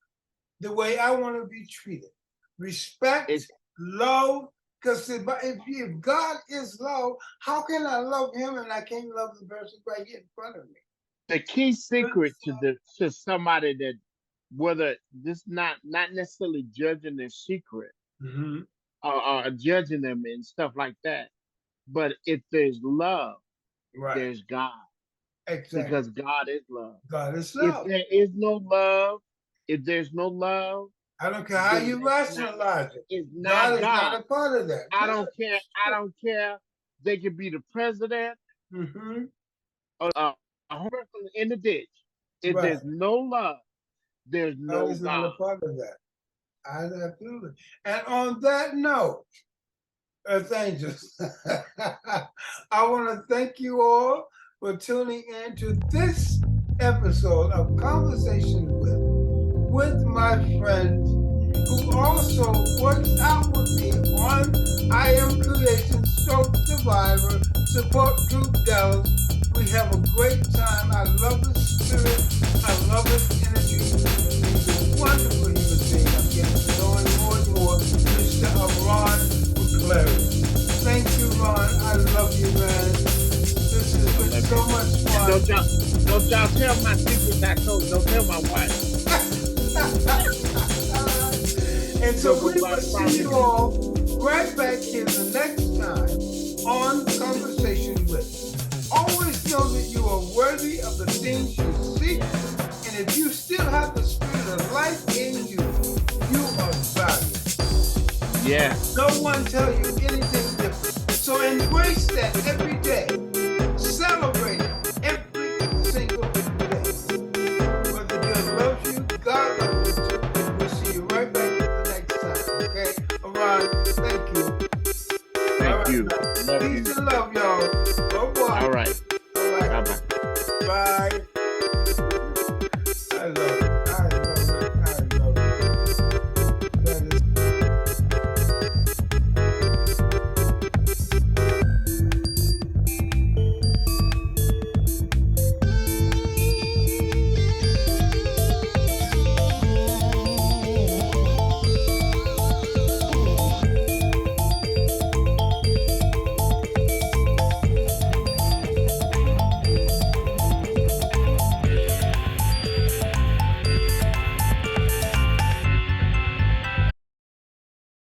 the way I want to be treated. Respect, It's love, because if God is love, how can I love him and I can't love the person right here in front of me? the key secret to the to somebody that whether this not necessarily judging their secret Mm-hmm. or judging them and stuff like that, but if there's love, Right, there's God exactly. because God is love. God is If love. there is no love, if there's no love, I don't care how then you that's not rationalize it. it's not God is not God. a part of that. I Yeah. don't care. I don't care. They could be the president Mm-hmm. or a homeless person in the ditch. If Right. there's no love, there's God no is not a God. part of that. I absolutely. And on that note, Earth Angels, I want to thank you all for tuning in to this episode of Conversation with my friend who also works out with me on I Am Creation Stroke Survivor Support Group Dallas. We have a great time. I love his spirit. I love his energy. He's a wonderful human being. I'm getting to know him more and more. Mr. Aran McClary. Thank you, Ron. I love you, man. This has I been love so you. much And fun. don't y'all tell my secrets I told. Don't tell my wife. And She so gonna go we will run from see me. you all right back here the next time on Conversation with. Always know that you are worthy of the things you seek. And if you still have the spirit of life in you, you are valuable. Yes. No one tell you anything different. So embrace that every day. Celebrate it every single day. Whether God loves you, God loves you too. We'll see you right back here the next time. Okay? Aran, thank you. All Thank right, you. now. Love Peace you. and love, y'all. Bye-bye. All right. All Bye bye. right. Bye.